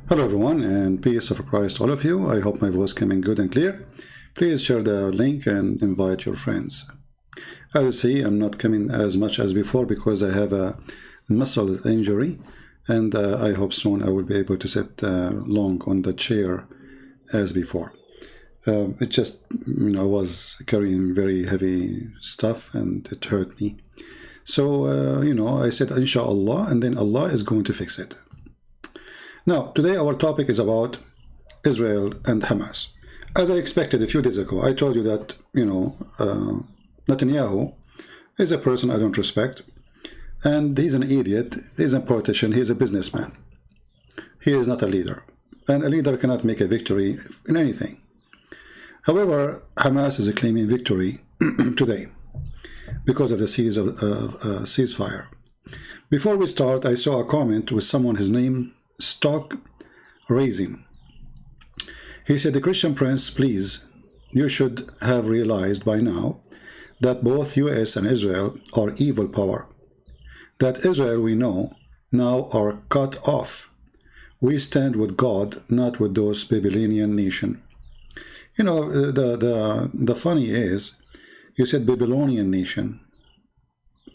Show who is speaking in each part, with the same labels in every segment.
Speaker 1: Hello everyone, and peace of Christ all of you. I hope my voice coming good and clear. Please share the link and invite your friends. As you see, I'm not coming as much as before because I have a muscle injury, and I hope soon I will be able to sit long on the chair as before. It just, I was carrying very heavy stuff and it hurt me. So, I said, Inshallah, and then Allah is going to fix it. Now, today our topic is about Israel and Hamas. As I expected a few days ago, I told you that, Netanyahu is a person I don't respect, and he's an idiot, he's a politician, he's a businessman. He is not a leader, and a leader cannot make a victory in anything. However, Hamas is claiming victory today because of the ceasefire. Before we start, I saw a comment with someone, his name Stock Raising. He said, the Christian Prince, please, you should have realized by now that both US and Israel are evil power. That Israel we know now are cut off. We stand with God, not with those Babylonian nation. The funny is, you said Babylonian nation.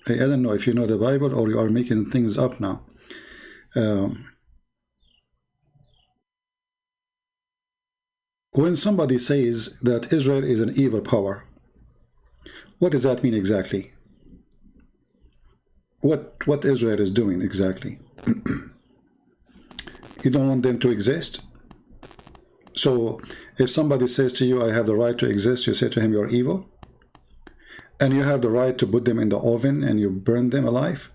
Speaker 1: I don't know if you know the Bible or you are making things up now. When somebody says that Israel is an evil power, what does that mean exactly? What Israel is doing exactly? You don't want them to exist? So if somebody says to you, I have the right to exist, you say to him, you're evil? And you have the right to put them in the oven and you burn them alive?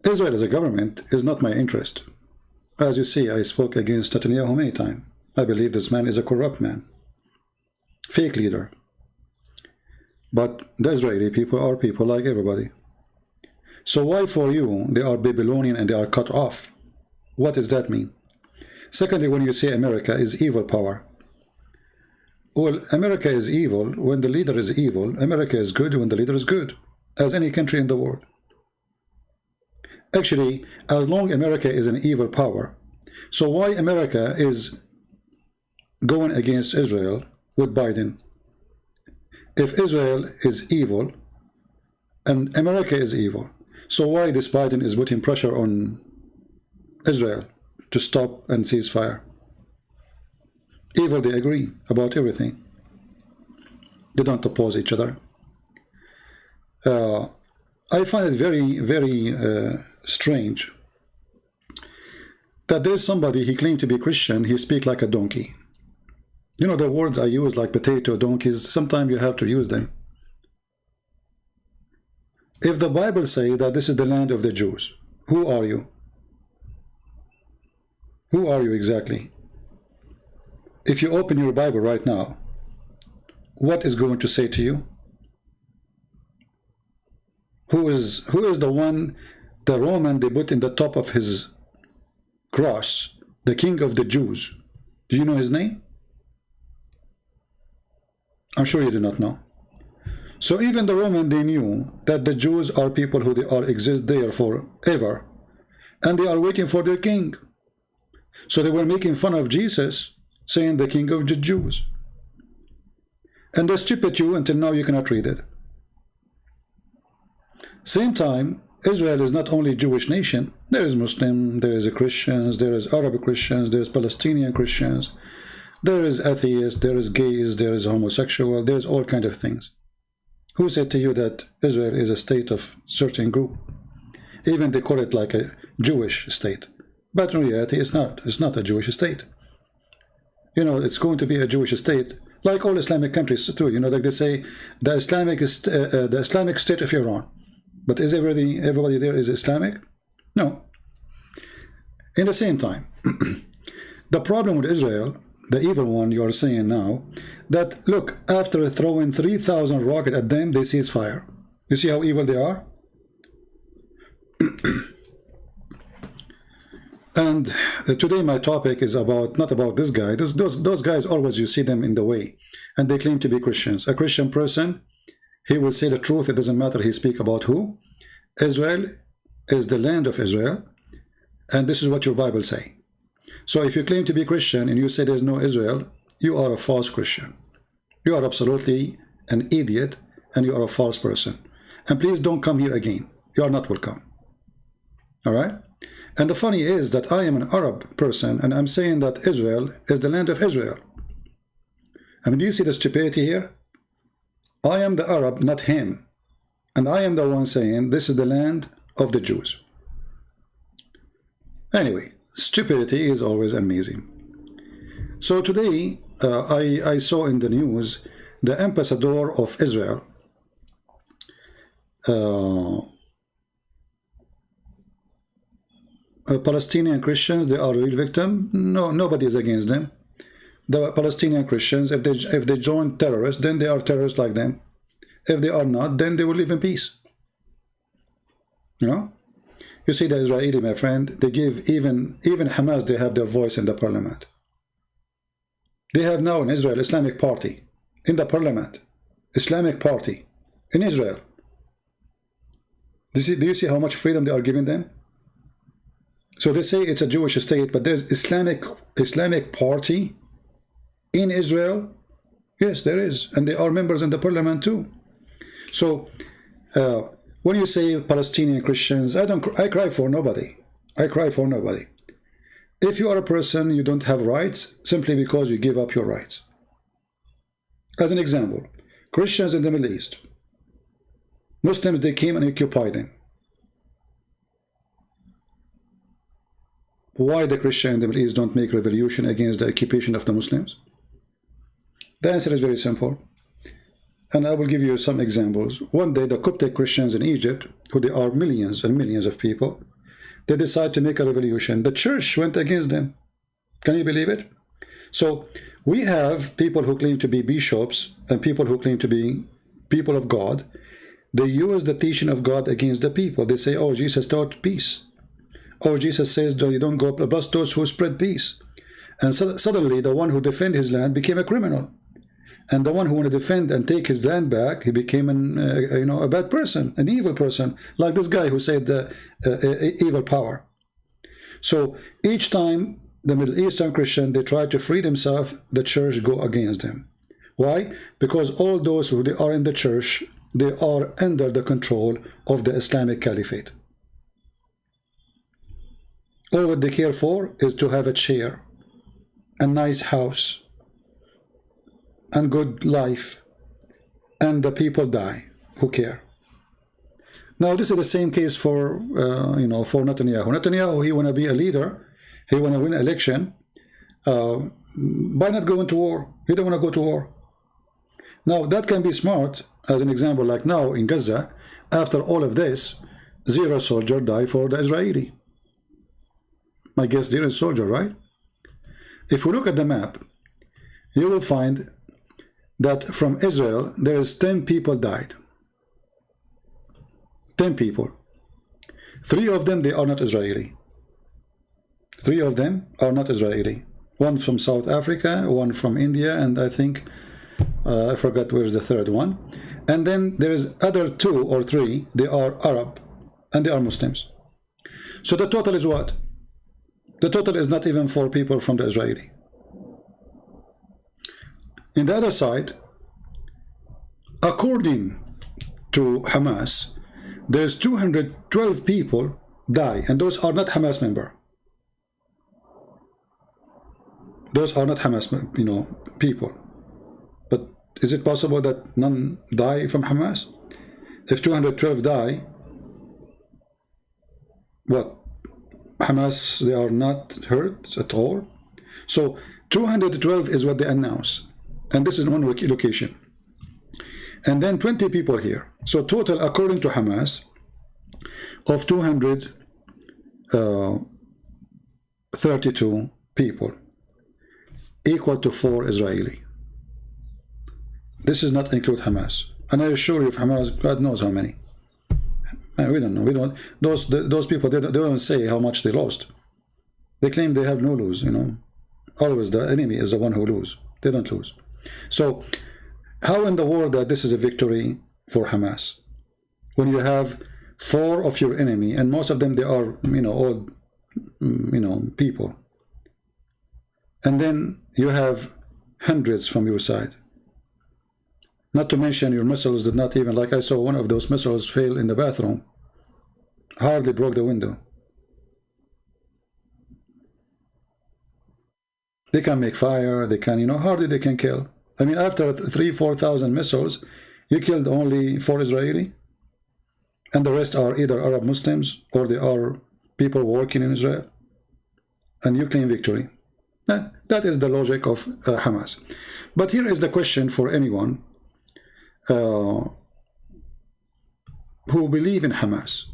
Speaker 1: Israel as a government is not my interest. As you see, I spoke against Netanyahu many times. I believe this man is a corrupt man, fake leader. But the Israeli people are people like everybody. So why for you they are Babylonian and they are cut off? What does that mean? Secondly, when you say America is evil power, well, America is evil when the leader is evil. America is good when the leader is good, as any country in the world. Actually, as long America is an evil power, so why America is going against Israel with Biden? If Israel is evil and America is evil, so why this Biden is putting pressure on Israel to stop and cease fire? Evil, they agree about everything. They don't oppose each other. I find it very, very strange that there's somebody, he claimed to be Christian, he speaks like a donkey. You know, the words I use like potato, donkeys, sometimes you have to use them. If the Bible says that this is the land of the Jews, who are you? Who are you exactly? If you open your Bible right now, what is going to say to you? Who is the one, the Roman they put in the top of his cross, the king of the Jews? Do you know his name? I'm sure you do not know. So even the Roman, they knew that the Jews are people who exist there forever, and they are waiting for their king. So they were making fun of Jesus, saying the king of the Jews. And they stupid you until now you cannot read it. Same time, Israel is not only Jewish nation. There is Muslim, there is Christians, there is Arab Christians, there is Palestinian Christians, there is atheists, there is gays, there is homosexual, there is all kinds of things. Who said to you that Israel is a state of certain group? Even they call it like a Jewish state. But in reality, it's not. It's not a Jewish state. It's going to be a Jewish state, like all Islamic countries too. Like they say, the Islamic State of Iran. But is everybody there is Islamic? No. In the same time, the problem with Israel, the evil one you are saying now, that look, after throwing 3,000 rockets at them, they cease fire. You see how evil they are? And today my topic is not about this guy. Those guys always, you see them in the way, and they claim to be Christians. A Christian person, he will say the truth. It doesn't matter he speak about who. Israel is the land of Israel, and this is what your Bible say. So if you claim to be Christian and you say there's no Israel, you are a false Christian. You are absolutely an idiot, and you are a false person. And please don't come here again. You are not welcome. All right? And the funny is that I am an Arab person, and I'm saying that Israel is the land of Israel. I mean, do you see the stupidity here? I am the Arab, not him. And I am the one saying this is the land of the Jews. Anyway, stupidity is always amazing. So today, I saw in the news the ambassador of Israel Palestinian Christians, they are a real victim. No, nobody is against them. The Palestinian Christians, if they join terrorists, then they are terrorists like them. If they are not, then they will live in peace. You know? You see the Israeli, my friend, they give even Hamas, they have their voice in the parliament. They have now in Israel Islamic Party in the parliament. Islamic Party in Israel. Do you see how much freedom they are giving them? So they say it's a Jewish state, but there's Islamic Party in Israel. Yes, there is, and they are members in the parliament too. So when you say Palestinian Christians, I cry for nobody. I cry for nobody. If you are a person, you don't have rights simply because you give up your rights. As an example, Christians in the Middle East, Muslims, they came and occupied them. Why the Christians in the Middle East don't make revolution against the occupation of the Muslims? The answer is very simple. And I will give you some examples. One day, the Coptic Christians in Egypt, who there are millions and millions of people, they decide to make a revolution. The church went against them. Can you believe it? So we have people who claim to be bishops and people who claim to be people of God. They use the teaching of God against the people. They say, oh, Jesus taught peace. Oh, Jesus says, you don't go bless those who spread peace. And so, suddenly, the one who defended his land became a criminal. And the one who wanted to defend and take his land back, he became a bad person, an evil person, like this guy who said evil power. So each time the Middle Eastern Christian, they try to free themselves, the church go against them. Why? Because all those who are in the church, they are under the control of the Islamic Caliphate. All what they care for is to have a chair, a nice house, and good life, and the people die. Who care? Now this is the same case for for Netanyahu. Netanyahu, he want to be a leader, he want to win an election. By not going to war, he don't want to go to war. Now that can be smart. As an example, like now in Gaza, after all of this, 0 soldier die for the Israeli. I guess 0 soldier, right? If we look at the map, you will find that from Israel, there is 10 people died. 10 people. 3 of them, they are not Israeli. 3 of them are not Israeli. One from South Africa, one from India, and I think, I forgot where is the third one. And then there is other 2 or 3, they are Arab, and they are Muslims. So the total is what? The total is not even 4 people from the Israeli. In the other side, according to Hamas, there's 212 people die, and those are not Hamas member. Those are not Hamas, people. But is it possible that none die from Hamas? If 212 die, what? Hamas, they are not hurt at all. So 212 is what they announce. And this is one location. And then 20 people here. So total, according to Hamas, of 232 people, equal to 4 Israeli. This does not include Hamas. And I assure you, if Hamas, God knows how many. We don't know. We don't. Those people, they don't say how much they lost. They claim they have no lose. Always the enemy is the one who lose. They don't lose. So, how in the world that this is a victory for Hamas when you have 4 of your enemy, and most of them, they are, you know, old, you know, people. And then you have hundreds from your side. Not to mention your missiles did not even, like I saw one of those missiles fail in the bathroom. Hardly broke the window. They can make fire, they can, you know, hardly they can kill. I mean, after 3,000-4,000 missiles, you killed only 4 Israeli, and the rest are either Arab Muslims or they are people working in Israel, and you claim victory. That is the logic of Hamas. But here is the question for anyone who believe in Hamas.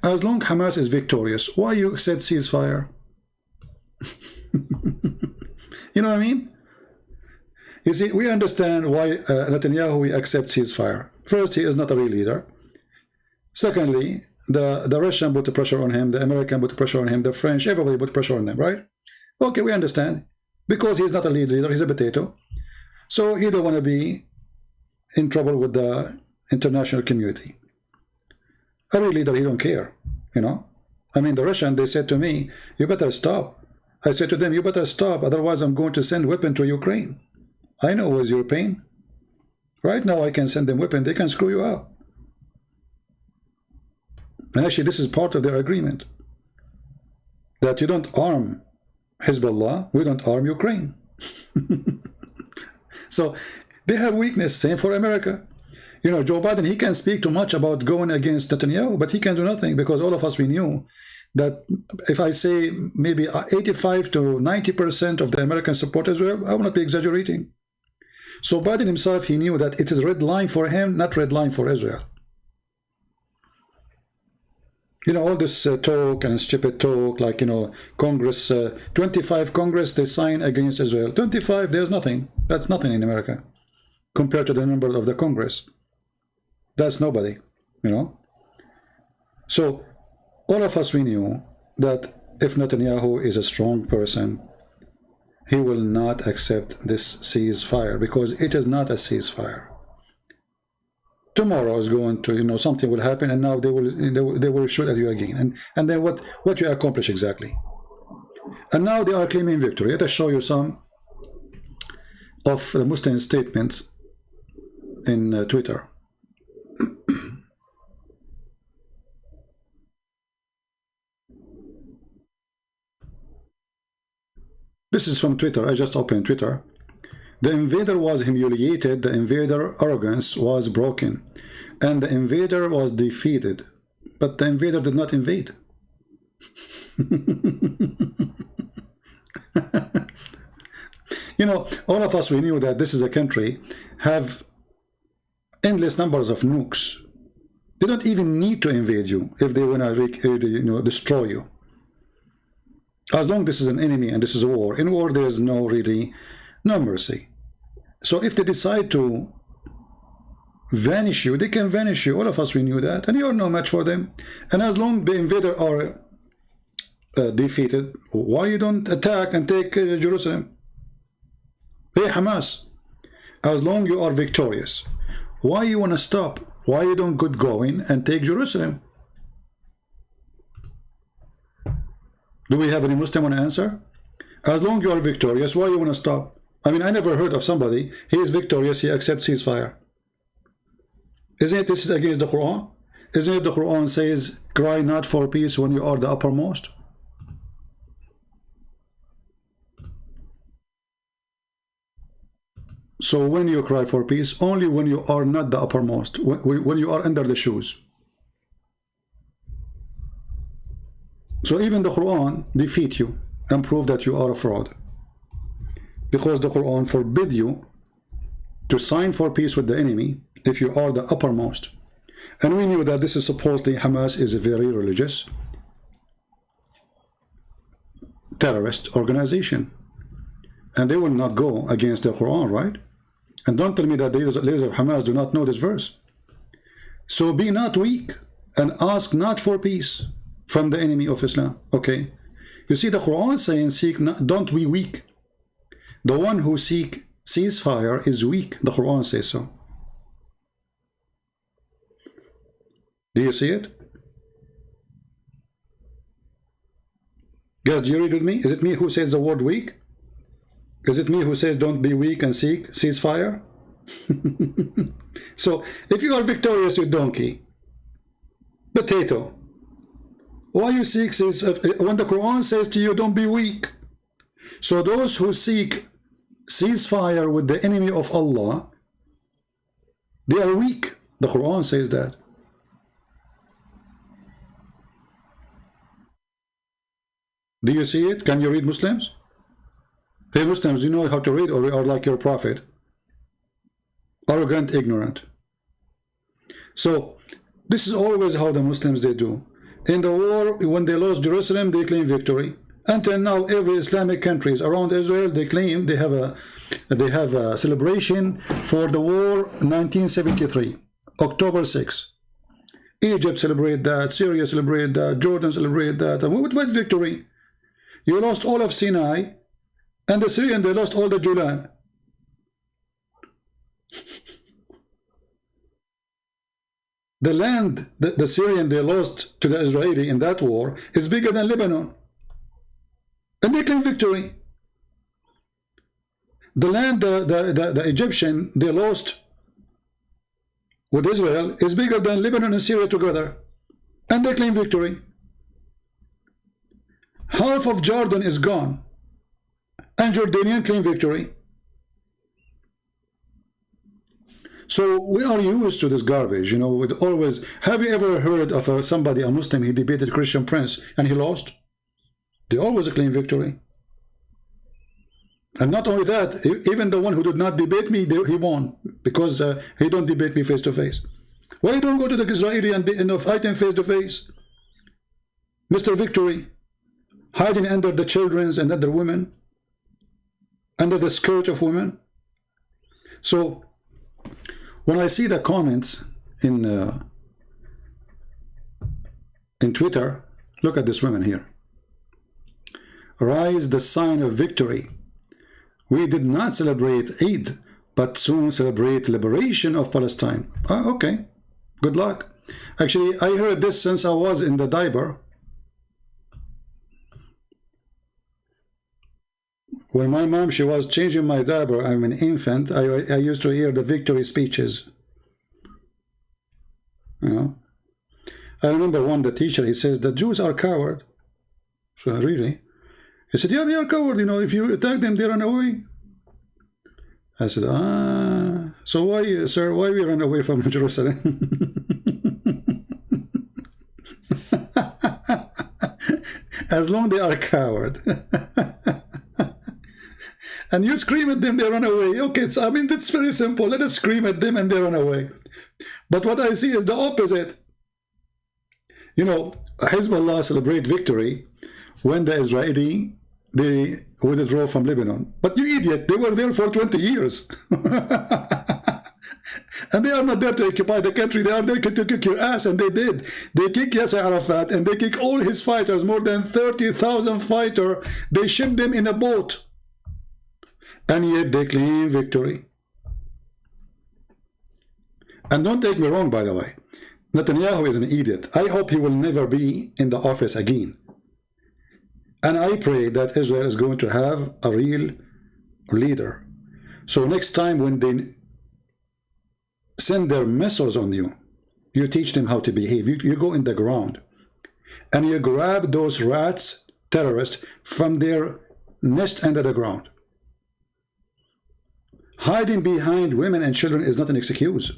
Speaker 1: As long Hamas is victorious, why you accept ceasefire? You know what I mean? You see, we understand why Netanyahu accepts ceasefire. First, he is not a real leader. Secondly, the Russian put the pressure on him, the American put the pressure on him, the French, everybody put pressure on them, right? Okay, we understand. Because he's not a leader, he's a potato. So he don't want to be in trouble with the international community. A real leader, he don't care, you know? I mean, the Russian, they said to me, you better stop. I said to them, you better stop, otherwise I'm going to send weapon to Ukraine. I know it was your pain. Right now I can send them weapon, they can screw you up. And actually this is part of their agreement. That you don't arm Hezbollah, we don't arm Ukraine. So they have weakness, same for America. You know, Joe Biden, he can speak too much about going against Netanyahu, but he can do nothing because all of us, we knew that if I say maybe 85 to 90% of the American support Israel, I will not be exaggerating. So Biden himself, he knew that it is red line for him, not red line for Israel. You know, all this talk and stupid talk, like, you know, Congress, 25 Congress, they sign against Israel. 25, there's nothing. That's nothing in America compared to the number of the Congress. That's nobody, you know. So all of us, we knew that if Netanyahu is a strong person, he will not accept this ceasefire because it is not a ceasefire. Tomorrow is going to, you know, something will happen, and now they will shoot at you again, and then what you accomplish exactly. And now they are claiming victory. Let us show you some of the Muslim statements in Twitter. This is from Twitter. I just opened Twitter. The invader was humiliated, the invader arrogance was broken, and the invader was defeated. But the invader did not invade. You know, all of us, we knew that this is a country have endless numbers of nukes. They don't even need to invade you if they want to, you know, destroy you. As long as this is an enemy and this is a war. In war, there is no mercy. So if they decide to vanish you, they can vanish you. All of us, we knew that. And you are no match for them. And as long as the invader are defeated, why you don't attack and take Jerusalem? Hey, Hamas, as long as you are victorious, why you want to stop? Why you don't get going and take Jerusalem? Do we have any Muslim want to answer? As long as you are victorious, why you want to stop? I mean, I never heard of somebody, he is victorious, he accepts ceasefire. Isn't it this is against the Quran? Isn't it the Quran says, cry not for peace when you are the uppermost? So when you cry for peace, only when you are not the uppermost, when you are under the shoes. So even the Quran defeat you and prove that you are a fraud. Because the Quran forbid you to sign for peace with the enemy if you are the uppermost. And we knew that this is supposedly Hamas is a very religious terrorist organization. And they will not go against the Quran, right? And don't tell me that the leaders of Hamas do not know this verse. So be not weak and ask not for peace from the enemy of Islam. Okay. You see the Quran saying, seek not, don't be weak. The one who seek ceasefire is weak. The Quran says so. Do you see it? Guys, do you read with me? Is it me who says the word weak? Is it me who says don't be weak and seek ceasefire? So if you are victorious, you donkey. Potato. Why you seek ceasefire when the Quran says to you don't be weak? So those who seek ceasefire with the enemy of Allah, they are weak. The Quran says that. Do you see it? Can you read, Muslims? Hey Muslims, do you know how to read, or are like your prophet? Arrogant, ignorant. So this is always how the Muslims they do. In the war, when they lost Jerusalem, they claim victory. Until now, every Islamic countries around Israel, they claim they have a celebration for the war 1973, October 6. Egypt celebrate that, Syria celebrate that, Jordan celebrate that. And what victory? You lost all of Sinai, and the Syrian, they lost all the Julan. The land that the Syrian they lost to the Israeli in that war is bigger than Lebanon. And they claim victory. The land the Egyptian they lost with Israel is bigger than Lebanon and Syria together. And they claim victory. Half of Jordan is gone. And Jordanian claim victory. So we are used to this garbage, you know. With always, have you ever heard of somebody, a Muslim, he debated Christian prince and he lost? They always claim victory. And not only that, even the one who did not debate me, he won, because he don't debate me face to face. Why you don't go to the Israeli and fight him face to face? Mr. Victory, hiding under the children's and other women, under the skirt of women. So when I see the comments in Twitter, look at this woman here. Rise the sign of victory. We did not celebrate Eid, but soon celebrate liberation of Palestine. Ah, okay. Good luck. Actually, I heard this since I was in the diaper. When my mom, she was changing my diaper, I'm an infant, I used to hear the victory speeches. You know? I remember one, the teacher, he says, the Jews are coward. So really? He said, yeah, they are coward, you know, if you attack them, they run away. I said, so why, sir, why we run away from Jerusalem? As long they are coward. And you scream at them, they run away. Okay, I mean, that's very simple. Let us scream at them and they run away. But what I see is the opposite. You know, Hezbollah celebrate victory when the Israeli, they withdraw from Lebanon. But you idiot, they were there for 20 years. And they are not there to occupy the country. They are there to kick your ass, and they did. They kick Yasser Arafat, and they kick all his fighters, more than 30,000 fighters. They shipped them in a boat. And yet they claim victory. And don't take me wrong, by the way. Netanyahu is an idiot. I hope he will never be in the office again. And I pray that Israel is going to have a real leader. So next time when they send their missiles on you, you teach them how to behave. You go in the ground and you grab those rats, terrorists, from their nest under the ground. Hiding behind women and children is not an excuse.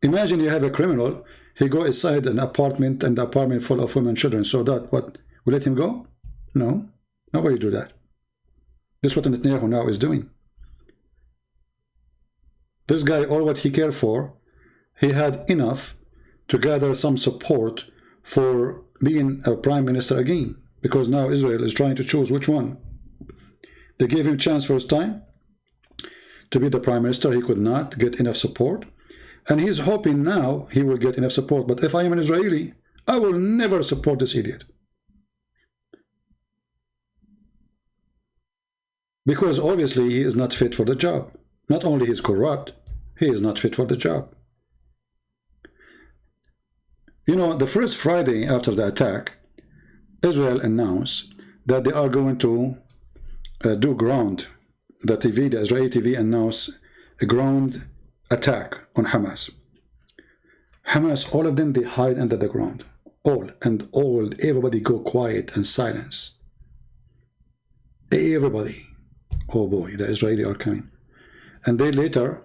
Speaker 1: Imagine you have a criminal, he go inside an apartment, and the apartment full of women and children. So that, what, we let him go? No, nobody do that. This is what Netanyahu now is doing. This guy, all what he cared for, he had enough to gather some support for being a prime minister again, because now Israel is trying to choose which one. They gave him chance first time to be the prime minister. He could not get enough support, and he's hoping now he will get enough support. But if I am an Israeli, I will never support this idiot, because obviously he is not fit for the job. Not only is corrupt, he is not fit for the job. You know, the first Friday after the attack, Israel announced that they are going to do ground. The TV, the Israeli TV announced a ground attack on Hamas. Hamas, all of them, they hide under the ground. Everybody go quiet and silence. Everybody. Oh boy, the Israeli are coming. And then later,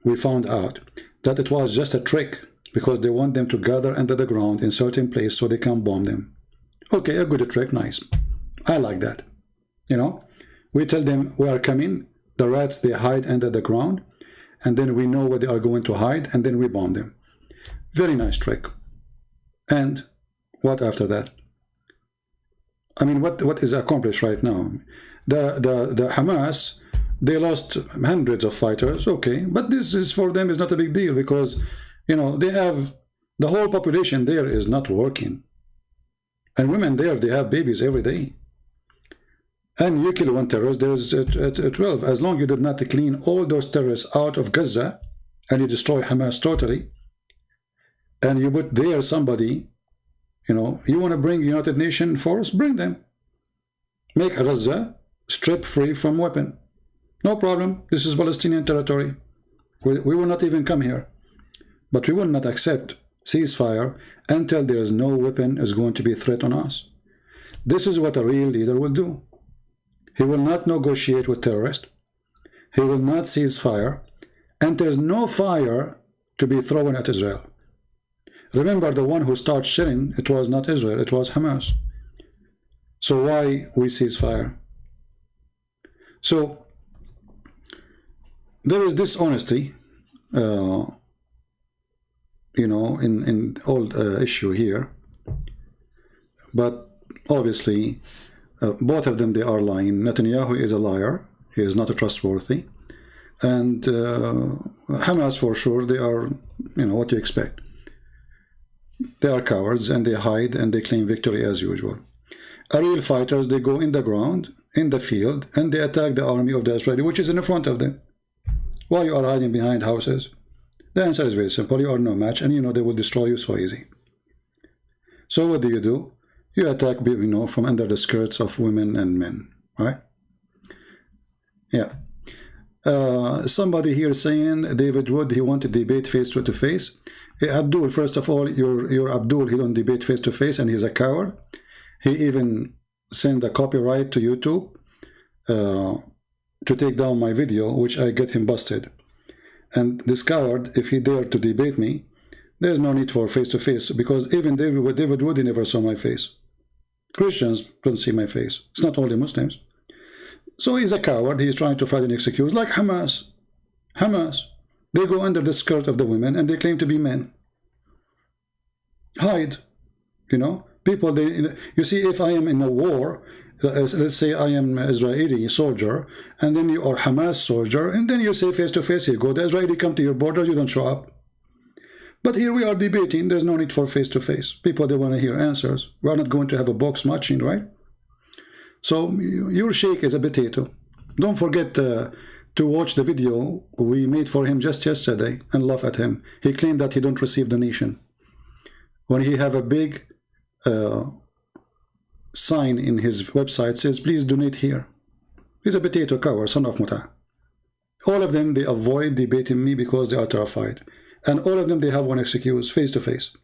Speaker 1: we found out that it was just a trick because they want them to gather under the ground in certain place so they can bomb them. Okay, a good trick, nice. I like that. You know, we tell them we are coming. The rats, they hide under the ground. And then we know where they are going to hide. And then we bomb them. Very nice trick. And what after that? I mean, what is accomplished right now? The Hamas, they lost hundreds of fighters, okay, but this is for them is not a big deal because, you know, they have the whole population there is not working, and women there, they have babies every day. And you kill one terrorist, there's 12. As long as you did not clean all those terrorists out of Gaza, and you destroy Hamas totally, and you put there somebody, you know, you want to bring United Nations force, bring them. Make Gaza strip free from weapon. No problem. This is Palestinian territory. We will not even come here. But we will not accept ceasefire until there is no weapon is going to be a threat on us. This is what a real leader will do. He will not negotiate with terrorists. He will not cease fire. And there is no fire to be thrown at Israel. Remember, the one who started shelling, it was not Israel, it was Hamas. So why we cease fire? So there is dishonesty, you know, in all issue here. But obviously, both of them, they are lying. Netanyahu is a liar. He is not trustworthy. And Hamas, for sure, they are, you know, what you expect. They are cowards and they hide and they claim victory as usual. Real fighters, they go in the ground, in the field, and they attack the army of the Israeli, which is in front of them. Why you are hiding behind houses? The answer is very simple. You are no match, and you know they will destroy you so easy. So what do? You attack, you know, from under the skirts of women and men, right? Yeah. Somebody here saying David Wood, he wanted to debate face-to-face. Abdul, first of all, your Abdul, he don't debate face-to-face, and he's a coward. He even sent the copyright to YouTube to take down my video, which I get him busted. And this coward, if he dared to debate me, there's no need for face-to-face, because even David Wood, he never saw my face. Christians don't see my face. It's not only Muslims. So he's a coward. He's trying to find an excuse, like Hamas. Hamas, they go under the skirt of the women and they claim to be men. Hide, you know. People, you see, if I am in a war, let's say I am an Israeli soldier, and then you are Hamas soldier, and then you say face to face, you go, the Israeli come to your border, you don't show up. But here we are debating, there's no need for face to face. People, they want to hear answers. We are not going to have a box matching, right? So your sheikh is a potato. Don't forget to watch the video we made for him just yesterday and laugh at him. He claimed that he don't receive donation. When he have a big sign in his website says, please donate here. He's a potato coward, son of Muta. All of them, they avoid debating me because they are terrified. And all of them, they have one excuse, face to face.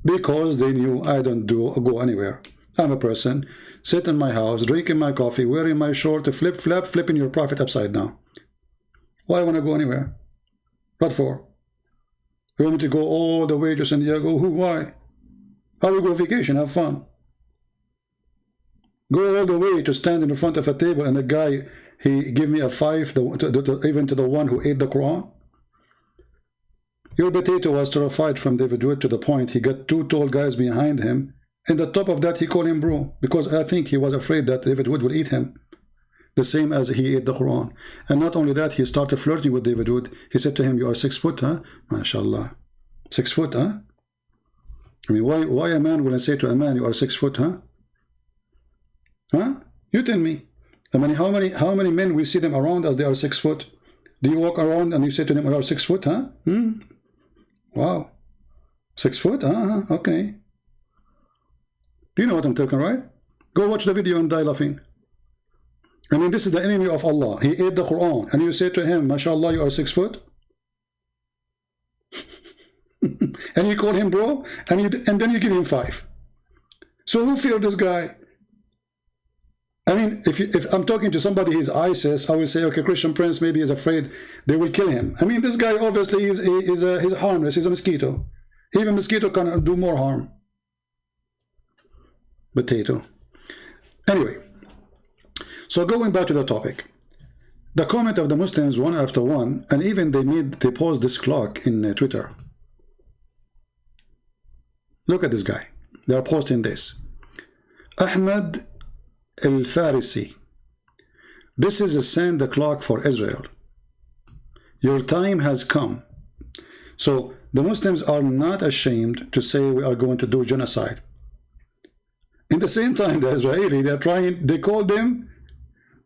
Speaker 1: Because they knew I don't go anywhere. I'm a person, sit in my house, drinking my coffee, wearing my short, flip-flap, flipping your prophet upside down. Why want to go anywhere? What for? You want me to go all the way to San Diego? Who? Why? I will go vacation, have fun. Go all the way to stand in front of a table and the guy, he give me a 5, even to the one who ate the Quran. Your potato was terrified from David Wood to the point he got 2 tall guys behind him, and the top of that he called him bro, because I think he was afraid that David Wood will eat him, the same as he ate the Quran. And not only that, he started flirting with David Wood. He said to him, you are 6 foot, huh? MashaAllah. 6 foot, huh? I mean, why a man will say to a man, you are 6 foot, huh? Huh? You tell me. I mean, how many men we see them around as they are 6 foot? Do you walk around and you say to them, you are 6 foot, huh? Wow. 6 foot, huh? Okay. You know what I'm talking, right? Go watch the video and die laughing. I mean, this is the enemy of Allah. He ate the Quran, and you say to him, MashaAllah, you are 6 foot? And you call him bro, and then you give him 5. So who feared this guy? I mean, if I'm talking to somebody, he's ISIS, I will say, okay, Christian Prince maybe is afraid they will kill him. I mean, this guy obviously he's harmless. He's a mosquito. Even mosquito can do more harm. Potato. Anyway, so going back to the topic, the comment of the Muslims one after one, and even they posed this clock in Twitter. Look at this guy. They are posting this. Ahmed al-Farisi. This is a send the clock for Israel. Your time has come. So the Muslims are not ashamed to say we are going to do genocide. In the same time, the Israeli, they call them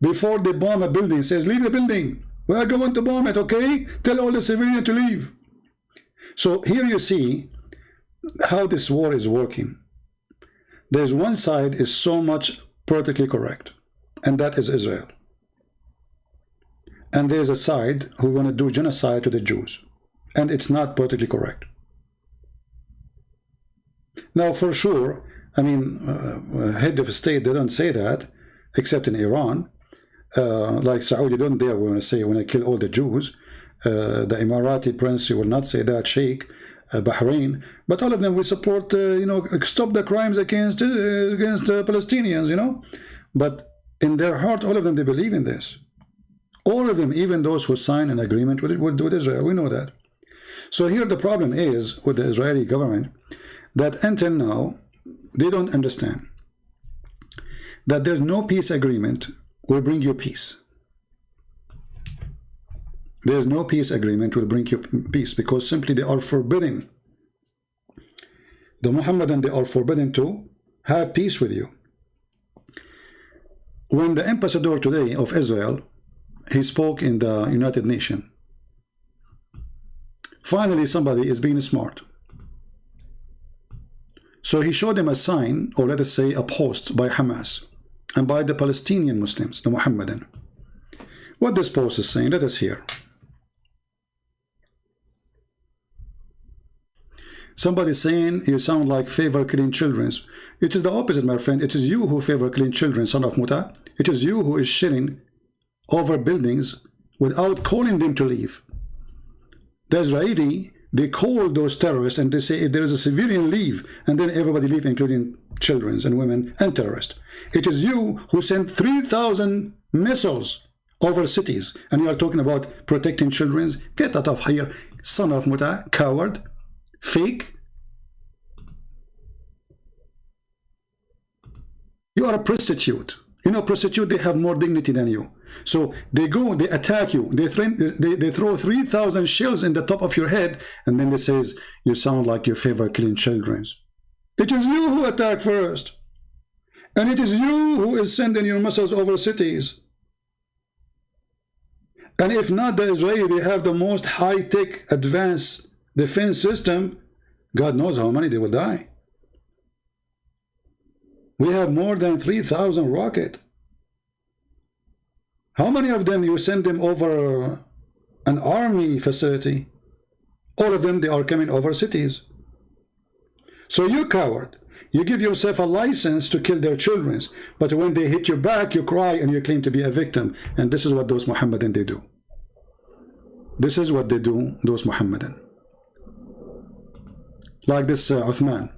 Speaker 1: before they bomb a building, says, leave the building. We are going to bomb it, okay? Tell all the civilians to leave. So here you see how this war is working. There's one side is so much politically correct, and that is Israel. And there's a side who want to do genocide to the Jews, and it's not politically correct. Now, for sure, I mean, head of state, they don't say that, except in Iran. Like Saudi don't dare want to say, when I kill all the Jews. The Emirati prince will not say that, Sheikh, Bahrain, but all of them will support, you know, stop the crimes against Palestinians, you know. But in their heart, all of them, they believe in this. All of them, even those who sign an agreement with Israel, we know that. So here the problem is with the Israeli government, that until now, they don't understand that there's no peace agreement will bring you peace. There's no peace agreement will bring you peace, because simply they are forbidden. The Muhammadan, they are forbidden to have peace with you. When the ambassador today of Israel, he spoke in the United Nations, finally somebody is being smart. So he showed them a sign, or let us say a post by Hamas and by the Palestinian Muslims, the Muhammadan. What this post is saying, let us hear. Somebody saying, you sound like favor killing children. It is the opposite, my friend. It is you who favor killing children, son of Muta. It is you who is shitting over buildings without calling them to leave. The Israeli, they call those terrorists and they say if there is a civilian, leave, and then everybody leave, including children and women and terrorists. It is you who sent 3,000 missiles over cities, and you are talking about protecting children. Get out of here, son of Muta, coward, fake. You are a prostitute. You know, prostitute, they have more dignity than you. So they go, they attack you, they throw 3,000 shells in the top of your head, and then they says, you sound like you favor killing children. It is you who attack first. And it is you who is sending your missiles over cities. And if not the Israeli, they have the most high-tech advanced defense system. God knows how many they will die. We have more than 3,000 rockets. How many of them you send them over an army facility? All of them, they are coming over cities. So you coward, you give yourself a license to kill their children, but when they hit your back, you cry and you claim to be a victim. And this is what those Muhammadan, they do. This is what they do, those Muhammadan. Like this Uthman.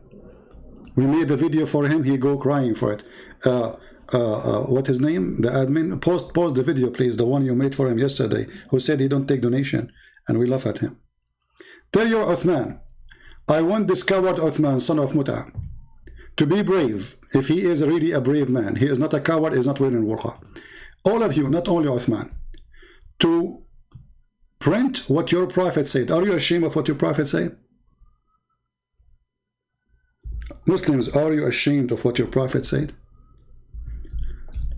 Speaker 1: We made the video for him, he go crying for it. What his name? The admin. Post the video, please. The one you made for him yesterday, who said he don't take donation, and we laugh at him. Tell your Uthman, I want this coward Uthman, son of Muta, to be brave. If he is really a brave man, he is not a coward, he is not wearing burqa. All of you, not only Uthman, to print what your prophet said. Are you ashamed of what your prophet said? Muslims, are you ashamed of what your prophet said?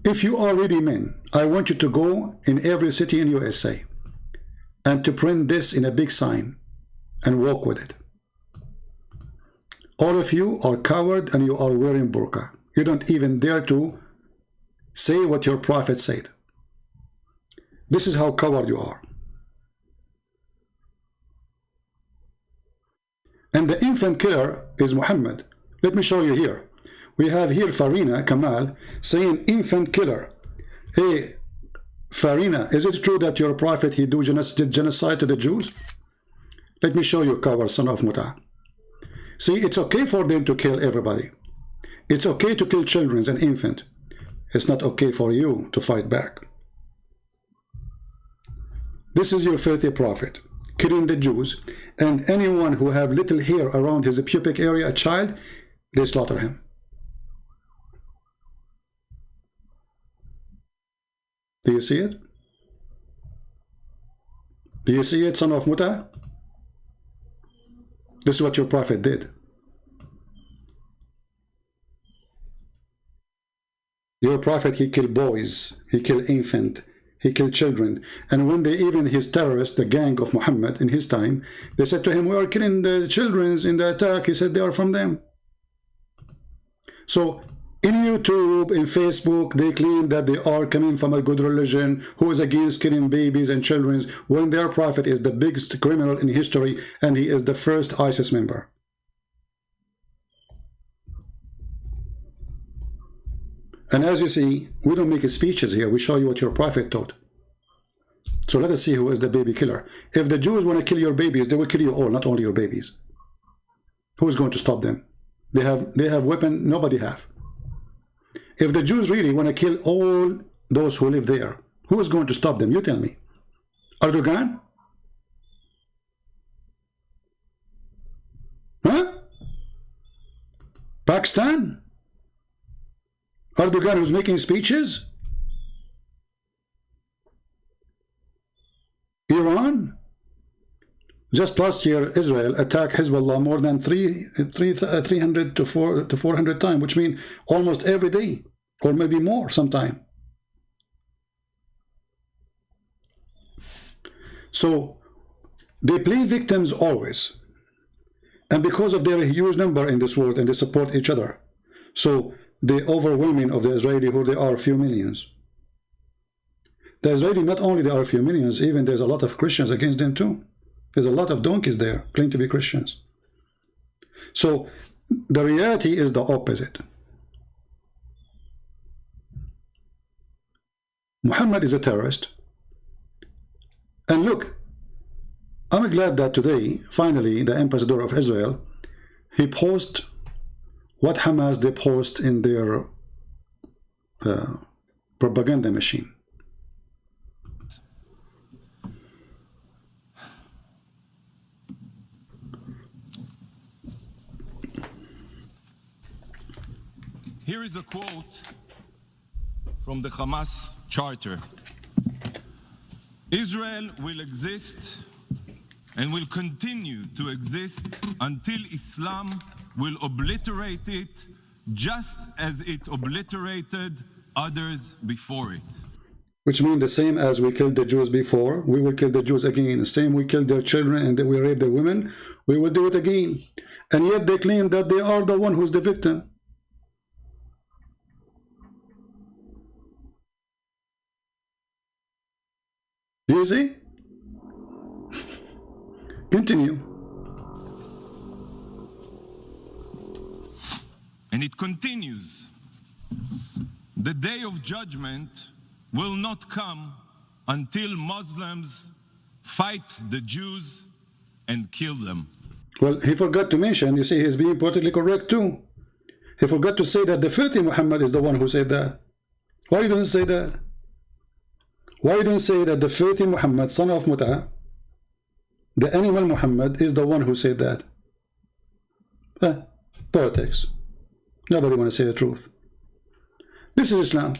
Speaker 1: If you are really men, I want you to go in every city in USA and to print this in a big sign and walk with it. All of you are coward and you are wearing burqa. You don't even dare to say what your prophet said. This is how coward you are. And the infant killer is Muhammad. Let me show you here. We have here Farina Kamal saying infant killer. Hey, Farina, is it true that your prophet he did genocide to the Jews? Let me show you, coward son of Muta. See, it's okay for them to kill everybody. It's okay to kill children and infant. It's not okay for you to fight back. This is your filthy prophet, killing the Jews, and anyone who have little hair around his pubic area, a child, they slaughter him. Do you see it? Do you see it, son of Muta? This is what your prophet did. Your prophet, he killed boys, he killed infant, he killed children. And when they, even his terrorists, the gang of Muhammad in his time, they said to him, we are killing the children in the attack. He said, they are from them. So in YouTube, in Facebook, they claim that they are coming from a good religion who is against killing babies and children, when their prophet is the biggest criminal in history and he is the first ISIS member. And as you see, we don't make speeches here. We show you what your prophet taught. So let us see who is the baby killer. If the Jews want to kill your babies, they will kill you all, not only your babies. Who is going to stop them? They have weapon, nobody have. If the Jews really want to kill all those who live there, who is going to stop them? You tell me. Erdogan? Huh? Pakistan? Erdogan who's making speeches? Iran? Just last year, Israel attacked Hezbollah more than 300 to 400 times, which means almost every day, or maybe more sometime. So they play victims always. And because of their huge number in this world, and they support each other, so the overwhelming of the Israeli, who they are, few millions. The Israeli, not only they are a few millions, even there's a lot of Christians against them too. There's a lot of donkeys there claim to be Christians. So the reality is the opposite. Muhammad is a terrorist. And look, I'm glad that today, finally, the ambassador of Israel, he posted what Hamas they post in their propaganda machine.
Speaker 2: Here is a quote from the Hamas charter. Israel will exist and will continue to exist until Islam will obliterate it, just as it obliterated others before it.
Speaker 1: Which means the same as we killed the Jews before, we will kill the Jews again. The same we killed their children and we rape their women, we will do it again. And yet they claim that they are the one who's the victim. Do you see? Continue.
Speaker 2: And it continues. The day of judgment will not come until Muslims fight the Jews and kill them.
Speaker 1: Well, he forgot to mention, you see, he's being politically correct too. He forgot to say that the filthy Muhammad is the one who said that. Why you don't say that? Why you don't say that the filthy Muhammad, son of Muta, the animal Muhammad, is the one who said that? Politics. Nobody want to say the truth. This is Islam.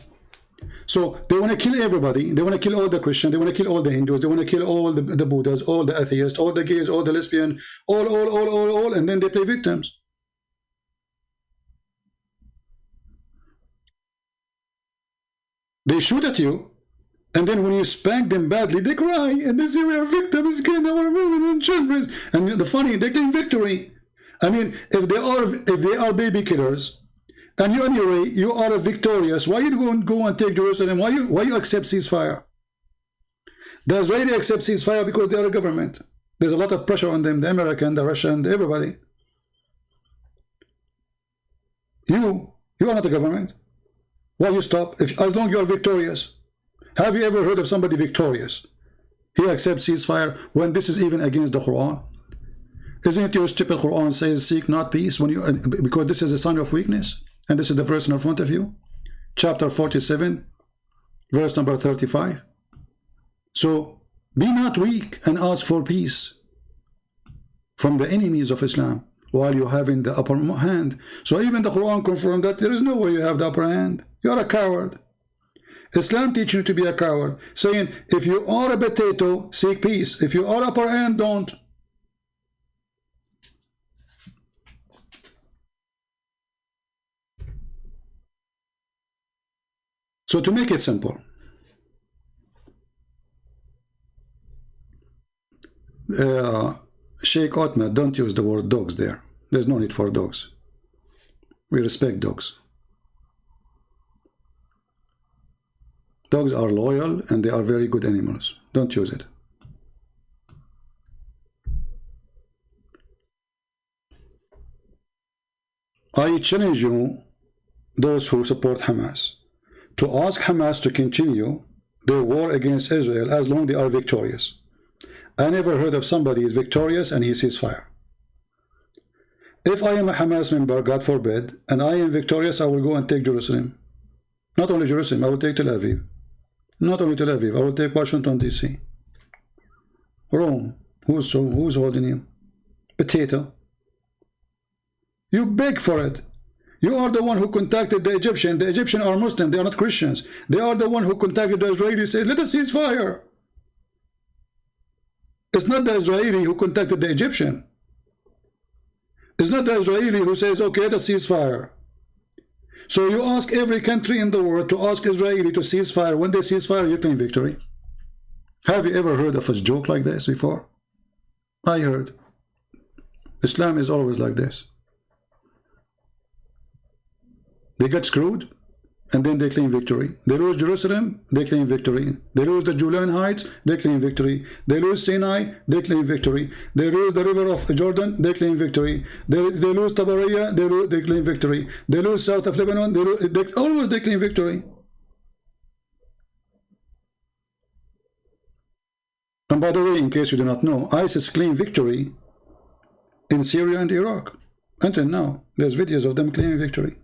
Speaker 1: So they want to kill everybody. They want to kill all the Christians. They want to kill all the Hindus. They want to kill all the Buddhas, all the atheists, all the gays, all the lesbians, all, and then they play victims. They shoot at you, and then when you spank them badly, they cry, and they say we are victims, killing our women and children. And the funny, they claim victory. I mean, if they are baby killers, and you anyway you are victorious, why you go and take Jerusalem? Why you accept ceasefire? The Israeli accept ceasefire because they are a government. There's a lot of pressure on them, the American, the Russian, everybody. You are not a government. Why you stop? As long as you are victorious. Have you ever heard of somebody victorious? He accepts ceasefire when this is even against the Quran. Isn't it your stupid Quran says seek not peace when you because this is a sign of weakness? And this is the verse in front of you. Chapter 47, verse number 35. So be not weak and ask for peace from the enemies of Islam while you have in the upper hand. So even the Quran confirmed that there is no way you have the upper hand. You are a coward. Islam teaches you to be a coward, saying if you are a potato, seek peace. If you are upper hand, don't. So to make it simple, Sheikh Ahmed, don't use the word dogs there. There's no need for dogs. We respect dogs. Dogs are loyal and they are very good animals. Don't use it. I challenge you, those who support Hamas, to ask Hamas to continue their war against Israel as long as they are victorious. I never heard of somebody is victorious and he sees fire. If I am a Hamas member, God forbid, and I am victorious, I will go and take Jerusalem. Not only Jerusalem, I will take Tel Aviv. Not only Tel Aviv, I will take Washington, D.C. Rome. Who's holding you? Potato. You beg for it. You are the one who contacted the Egyptian. The Egyptian are Muslim. They are not Christians. They are the one who contacted the Israelis. Said, let us cease fire. It's not the Israeli who contacted the Egyptian. It's not the Israeli who says, okay, let us cease fire. So you ask every country in the world to ask Israeli to cease fire. When they cease fire, you claim victory. Have you ever heard of a joke like this before? I heard. Islam is always like this. They get screwed, and then they claim victory. They lose Jerusalem, they claim victory. They lose the Julian Heights, they claim victory. They lose Sinai, they claim victory. They lose the river of Jordan, they claim victory. They lose Tabariya, they claim victory. They lose south of Lebanon, always they claim victory. And by the way, in case you do not know, ISIS claimed victory in Syria and Iraq. Until now, there's videos of them claiming victory.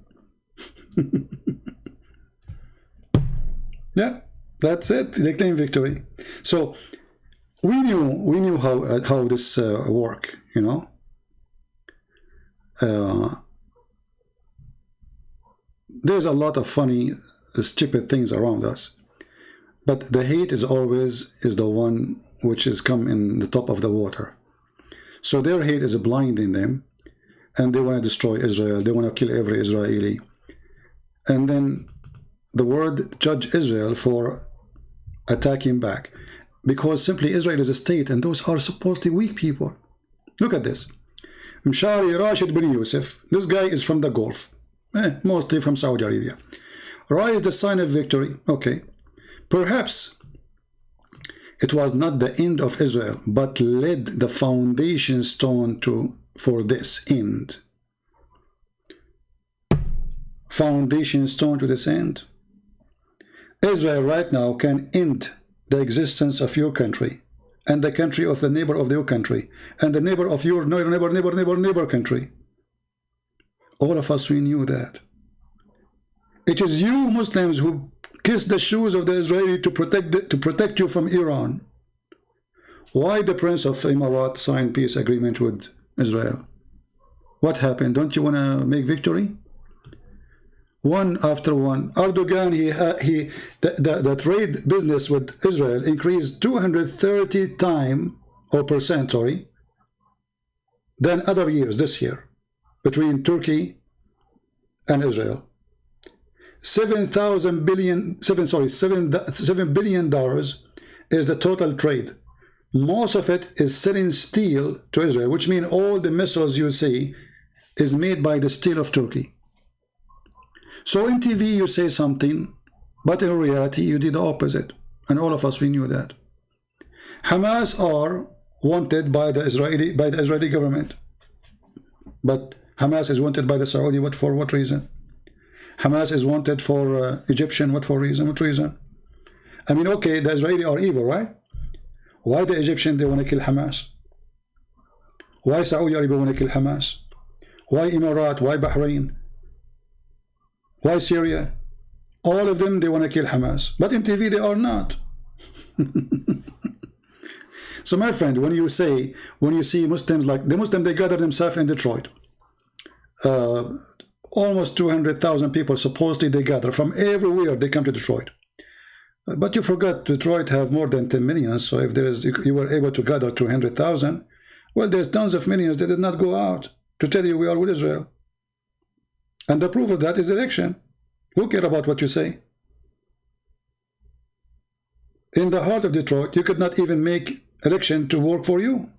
Speaker 1: Yeah, that's it. They claim victory. So we knew how this work. You know, there's a lot of funny, stupid things around us, but the hate is always the one which is come in the top of the water. So their hate is blinding them, and they want to destroy Israel. They want to kill every Israeli. And then the world judge Israel for attacking back, because simply Israel is a state, and those are supposedly weak people. Look at this. Mshari Rashid bin Yusuf, this guy is from the Gulf, mostly from Saudi Arabia. Ra is the sign of victory. Okay, perhaps it was not the end of Israel, but led the foundation stone for this end. Foundation stone to this end. Israel right now can end the existence of your country, and the country of the neighbor of your country, and the neighbor of your neighbor country. All of us, we knew that. It is you Muslims who kiss the shoes of the Israeli to protect you from Iran. Why the Prince of Imarat signed peace agreement with Israel? What happened? Don't you want to make victory? One after one. Erdogan, the trade business with Israel increased 230% than other years this year between Turkey and Israel. $7 billion is the total trade. Most of it is selling steel to Israel, which means all the missiles you see is made by the steel of Turkey. So in TV you say something, but in reality you did the opposite, and all of us, we knew that. Hamas are wanted by the Israeli government, but Hamas is wanted by the Saudi. For what reason? Hamas is wanted for Egyptian. What for reason? What reason? I mean, okay, the Israeli are evil, right? Why the Egyptian, they want to kill Hamas? Why Saudi Arabia want to kill Hamas? Why Emirat? Why Bahrain? Why Syria? All of them, they want to kill Hamas, but in TV they are not. So my friend, when you see Muslims, like the Muslim, they gather themselves in Detroit. Almost 200,000 people supposedly they gather from everywhere. They come to Detroit, but you forgot Detroit have more than 10 million. So if you were able to gather 200,000, well, there's tons of millions that did not go out to tell you we are with Israel. And the proof of that is election. Who care about what you say? In the heart of Detroit, you could not even make election to work for you.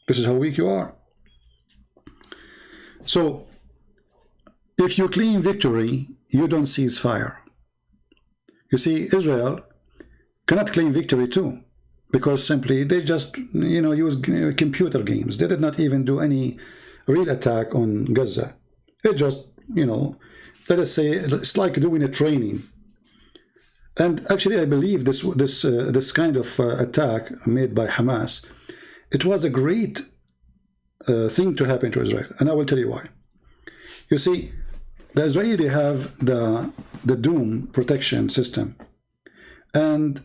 Speaker 1: This is how weak you are. So if you claim victory, you don't cease fire. You see, Israel cannot claim victory too, because simply they just use computer games. They did not even do any real attack on Gaza. They just let us say it's like doing a training. And actually I believe this kind of attack made by Hamas, it was a great thing to happen to Israel, and I will tell you why. You see, the Israeli have the Doom protection system, and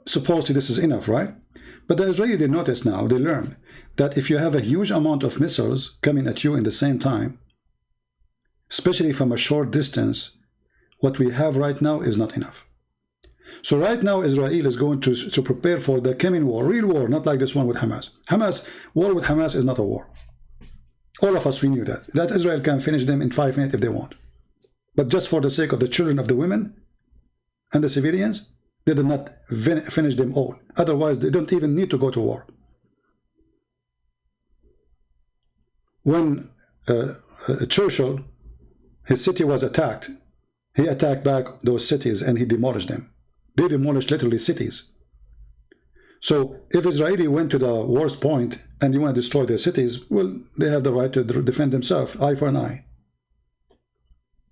Speaker 1: supposedly this is enough, right? But the Israeli notice now, they learn that if you have a huge amount of missiles coming at you in the same time, especially from a short distance, what we have right now is not enough. So right now Israel is going to prepare for the coming war, real war, not like this one with Hamas. War with Hamas is not a war. All of us, we knew that Israel can finish them in 5 minutes if they want. But just for the sake of the children, of the women and the civilians, they did not finish them all. Otherwise they don't even need to go to war. When Churchill, his city was attacked, he attacked back those cities and he demolished them. They demolished literally cities. So if Israeli went to the worst point and you want to destroy their cities, well, they have the right to defend themselves, eye for an eye.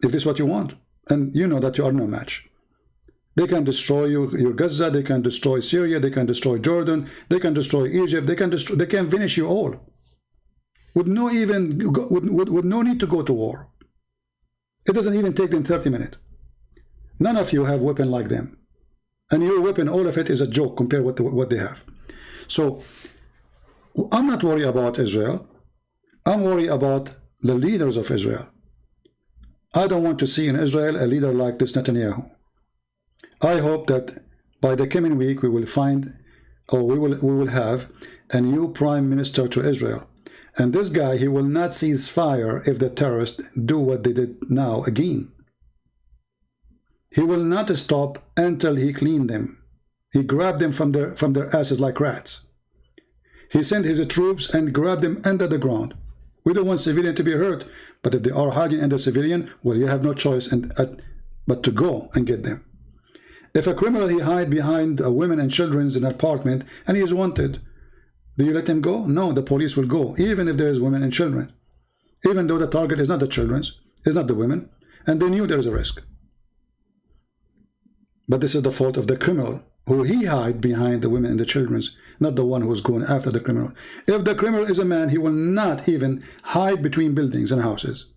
Speaker 1: If this is what you want, and you know that you are no match. They can destroy your Gaza, they can destroy Syria, they can destroy Jordan, they can destroy Egypt, they can finish you all. With no need to go to war. It doesn't even take them 30 minutes. None of you have weapon like them. And your weapon, all of it is a joke compared with what they have. So I'm not worried about Israel. I'm worried about the leaders of Israel. I don't want to see in Israel a leader like this Netanyahu. I hope that by the coming week we will find, or we will have a new prime minister to Israel. And this guy, he will not cease fire if the terrorists do what they did now again. He will not stop until he cleaned them. He grabbed them from their asses like rats. He sent his troops and grabbed them under the ground. We don't want civilian to be hurt, but if they are hiding under civilian, well, you have no choice but to go and get them. If a criminal, he hide behind women and children in an apartment and he is wanted, do you let him go? No, the police will go, even if there is women and children. Even though the target is not the children's, it's not the women, and they knew there is a risk. But this is the fault of the criminal, who he hide behind the women and the children's, not the one who is going after the criminal. If the criminal is a man, he will not even hide between buildings and houses.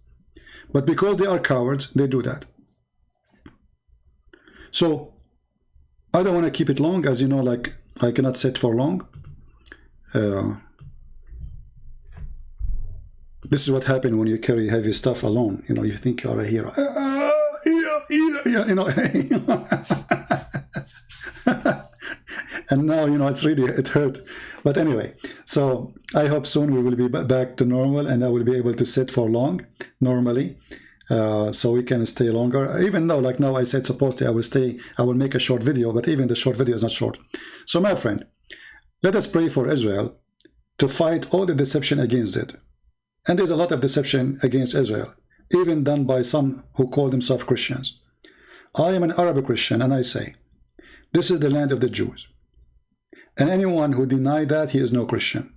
Speaker 1: But because they are cowards, they do that. So I don't want to keep it long, as you know, like I cannot sit for long. This is what happens when you carry heavy stuff alone. You know, you think you are a hero. You know, and now, you know, it hurt. But anyway, so I hope soon we will be back to normal and I will be able to sit for long normally, so we can stay longer. Even though, like now I said, supposedly I will make a short video, but even the short video is not short. So my friend, let us pray for Israel to fight all the deception against it. And there's a lot of deception against Israel, even done by some who call themselves Christians. I am an Arab Christian, and I say, this is the land of the Jews. And anyone who denies that, he is no Christian.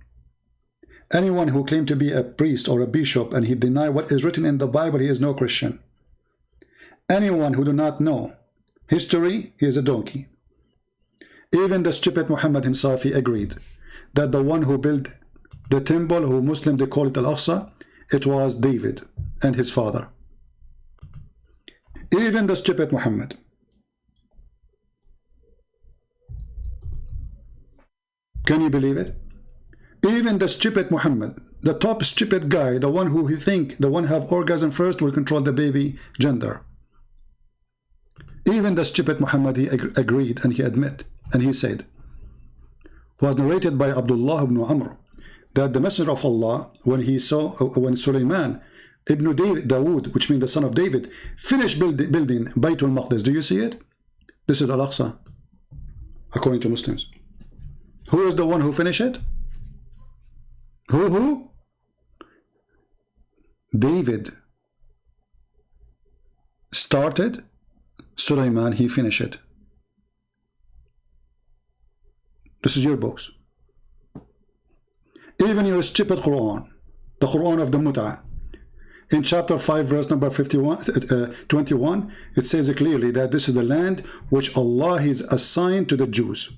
Speaker 1: Anyone who claims to be a priest or a bishop and he denies what is written in the Bible, he is no Christian. Anyone who do not know history, he is a donkey. Even the stupid Muhammad himself, he agreed that the one who built the temple, who Muslim they call it Al-Aqsa, it was David and his father. Even the stupid Muhammad. Can you believe it? Even the stupid Muhammad, the top stupid guy, the one who he think, the one have orgasm first will control the baby gender. Even the stupid Muhammad, he agreed and he admit, and he said, was narrated by Abdullah ibn Amr, that the Messenger of Allah, when he saw, when Sulaiman ibn Dawood, which means the son of David, finished building Baytul Maqdis. Do you see it? This is Al-Aqsa, according to Muslims. Who is the one who finished it? Who? David started, Sulaiman, he finished it. This is your books. Even your stupid Quran, the Quran of the Mut'ah, in chapter 5 verse number 21, it says clearly that this is the land which Allah has assigned to the Jews.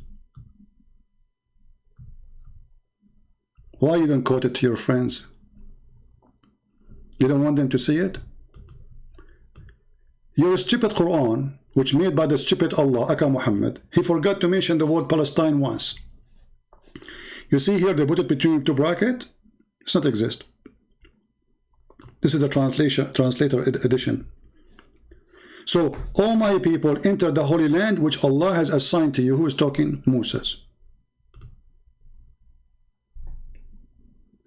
Speaker 1: Why you don't quote it to your friends? You don't want them to see it? Your stupid Quran, which made by the stupid Allah, Aka Muhammad, he forgot to mention the word Palestine once. You see here, they put it between two brackets. It does not exist. This is the translator edition. So, all my people enter the Holy Land which Allah has assigned to you. Who is talking? Moses.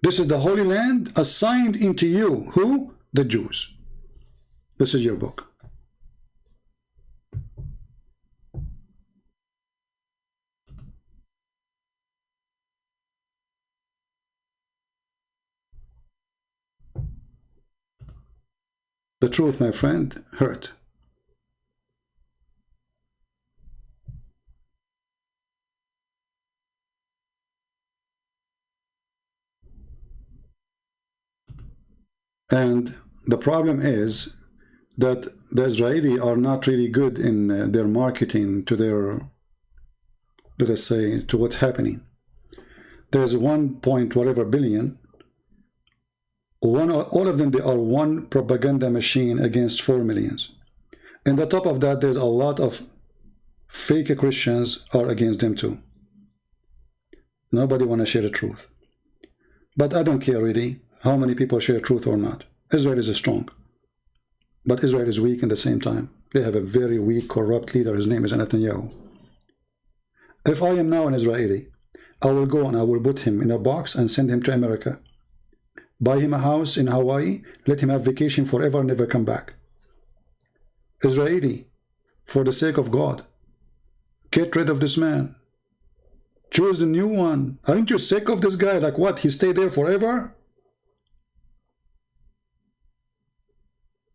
Speaker 1: This is the Holy Land assigned into you. Who? The Jews. This is your book. The truth, my friend, hurt. And the problem is that the Israelis are not really good in their marketing to their, let us say, to what's happening. There's 1 point whatever billion. All of them, they are one propaganda machine against 4 millions. And on top of that, there's a lot of fake Christians are against them too. Nobody want to share the truth. But I don't care really how many people share truth or not. Israel is strong. But Israel is weak at the same time. They have a very weak, corrupt leader. His name is Netanyahu. If I am now an Israeli, I will go and I will put him in a box and send him to America. Buy him a house in Hawaii, let him have vacation forever, never come back. Israeli, for the sake of God, get rid of this man. Choose the new one. Aren't you sick of this guy? Like what? He stayed there forever?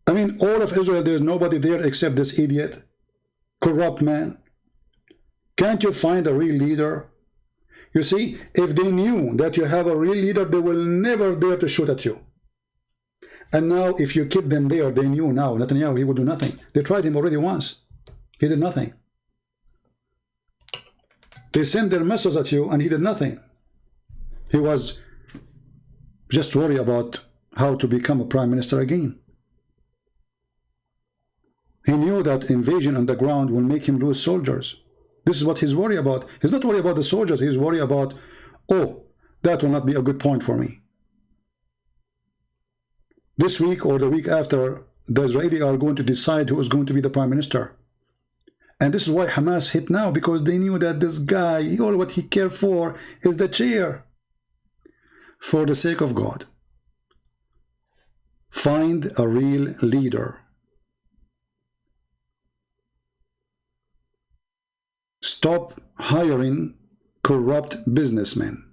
Speaker 1: I mean, all of Israel, there's nobody there except this idiot, corrupt man. Can't you find a real leader? You see, if they knew that you have a real leader, they will never dare to shoot at you. And now, if you keep them there, they knew now, Netanyahu, he would do nothing. They tried him already once. He did nothing. They sent their missiles at you, and he did nothing. He was just worried about how to become a prime minister again. He knew that invasion on the ground will make him lose soldiers. This is what he's worried about. He's not worried about the soldiers. He's worried about, oh, that will not be a good point for me. This week or the week after, the Israelis are going to decide who is going to be the prime minister. And this is why Hamas hit now, because they knew that this guy, all what he cared for is the chair. For the sake of God, find a real leader. Stop hiring corrupt businessmen.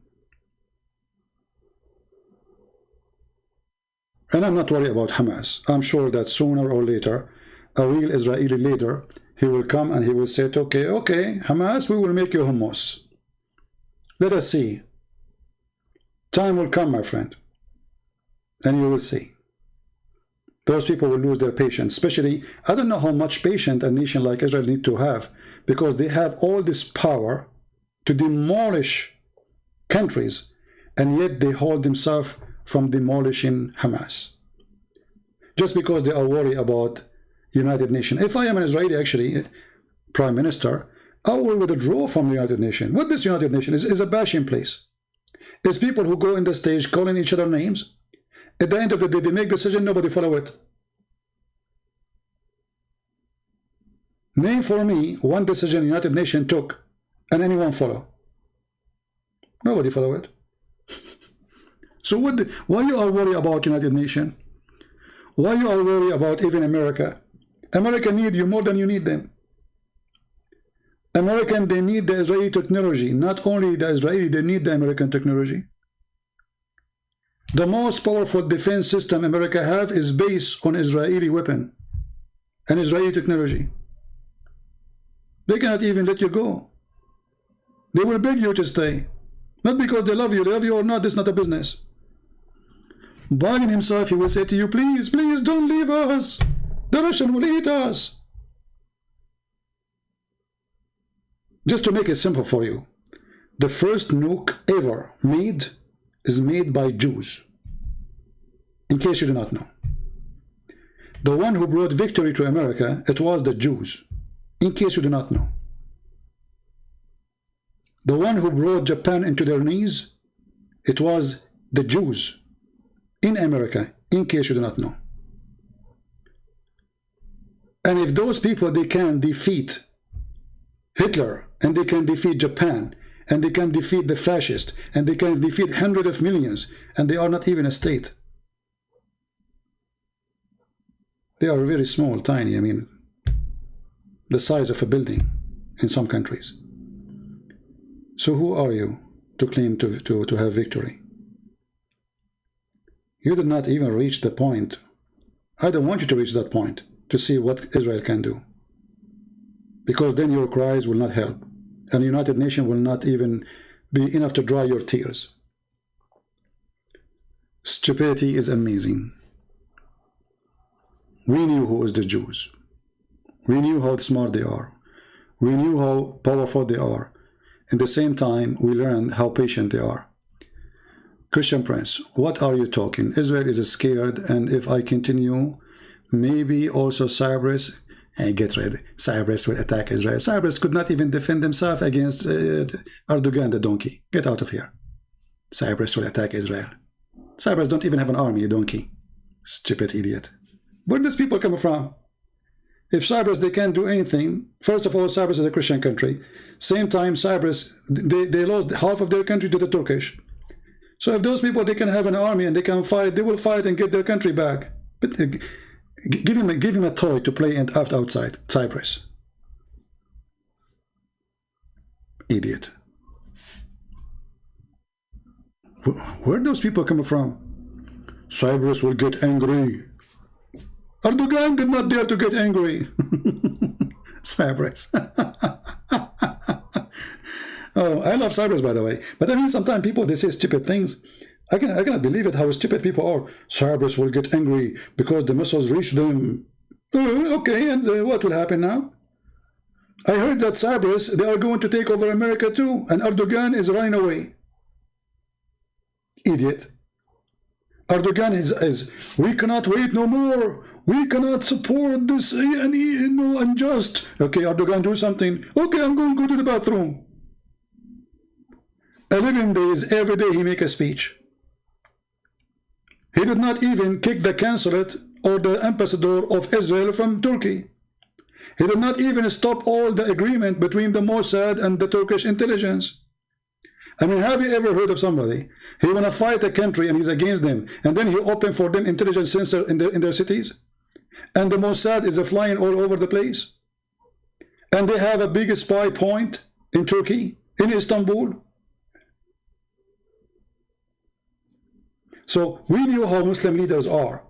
Speaker 1: And I'm not worried about Hamas. I'm sure that sooner or later, a real Israeli leader, he will come and he will say, okay, Hamas, we will make you hummus. Let us see. Time will come, my friend, and you will see. Those people will lose their patience. Especially, I don't know how much patience a nation like Israel need to have, because they have all this power to demolish countries, and yet they hold themselves from demolishing Hamas. Just because they are worried about United Nations. If I am an Israeli, actually, Prime Minister, I will withdraw from the United Nations. What this United Nations is a bashing place. It's people who go in the stage calling each other names. At the end of the day, they make decision, nobody follow it. Name for me one decision the United Nations took and anyone follow. Nobody follow it. So why you are worried about United Nations? Why you are worried about even America? America need you more than you need them. American, they need the Israeli technology. Not only the Israeli, they need the American technology. The most powerful defense system America have is based on Israeli weapon and Israeli technology. They cannot even let you go. They will beg you to stay. Not because they love you or not, this is not a business. Biden himself, he will say to you, please, please don't leave us. The Russian will eat us. Just to make it simple for you, the first nuke ever made is made by Jews. In case you do not know. The one who brought victory to America, it was the Jews. In case you do not know. The one who brought Japan into their knees, it was the Jews in America, in case you do not know. And if those people, they can defeat Hitler, and they can defeat Japan, and they can defeat the fascists, and they can defeat hundreds of millions, and they are not even a state. They are very small, tiny, I mean, the size of a building in some countries. So who are you to claim to have victory? You did not even reach the point. I don't want you to reach that point to see what Israel can do. Because then your cries will not help. And the United Nations will not even be enough to dry your tears. Stupidity is amazing. We knew who is the Jews. We knew how smart they are. We knew how powerful they are. At the same time, we learned how patient they are. Christian Prince, what are you talking? Israel is scared, and if I continue, maybe also Cyprus, get ready, Cyprus will attack Israel. Cyprus could not even defend themselves against Erdogan, the donkey. Get out of here. Cyprus will attack Israel. Cyprus don't even have an army, a donkey. Stupid idiot. Where do these people come from? If Cyprus, they can't do anything. First of all, Cyprus is a Christian country. Same time, Cyprus, they lost half of their country to the Turkish. So if those people, they can have an army and they can fight, they will fight and get their country back. But give him a toy to play and act outside Cyprus. Idiot. Where those people coming from? Cyprus will get angry. Erdogan did not dare to get angry. Cyprus. Oh, I love Cyprus, by the way. But I mean, sometimes people, they say stupid things. I cannot believe it, how stupid people are. Cyprus will get angry because the missiles reach them. Okay, and what will happen now? I heard that Cyprus, they are going to take over America too, and Erdogan is running away. Idiot. Erdogan is we cannot wait no more. We cannot support this unjust. Okay, Erdogan, do something. Okay, I'm going to go to the bathroom. 11 days, every day he make a speech. He did not even kick the consulate or the ambassador of Israel from Turkey. He did not even stop all the agreement between the Mossad and the Turkish intelligence. I mean, have you ever heard of somebody? He want to fight a country and he's against them, and then he open for them intelligence center in their cities, and the Mossad is flying all over the place, and they have a big spy point in Turkey, in Istanbul. So we knew how Muslim leaders are.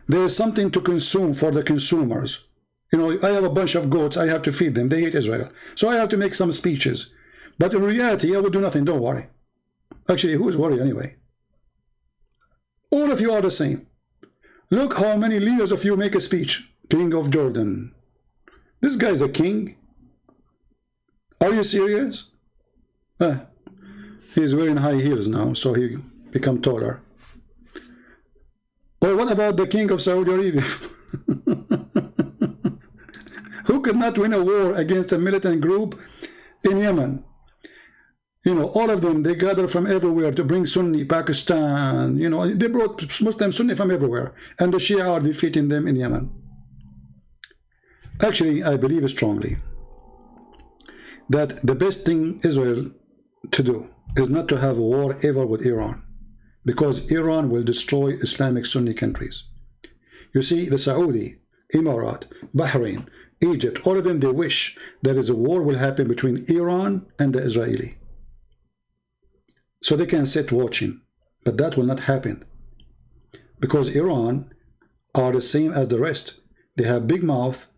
Speaker 1: There is something to consume for the consumers. You know, I have a bunch of goats, I have to feed them. They hate Israel. So I have to make some speeches. But in reality, I will do nothing, don't worry. Actually, who is worried anyway? All of you are the same. Look how many leaders of you make a speech. King of Jordan. This guy is a king. Are you serious? He's wearing high heels now, so he become taller. Or what about the king of Saudi Arabia? Who could not win a war against a militant group in Yemen? You know, all of them, they gather from everywhere to bring Sunni, Pakistan, you know, they brought Muslim Sunni from everywhere. And the Shia are defeating them in Yemen. Actually, I believe strongly that the best thing Israel to do is not to have a war ever with Iran, because Iran will destroy Islamic Sunni countries. You see, the Saudi, Emirat, Bahrain, Egypt, all of them, they wish that a war will happen between Iran and the Israeli. So they can sit watching, but that will not happen, because Iran are the same as the rest. They have big mouth,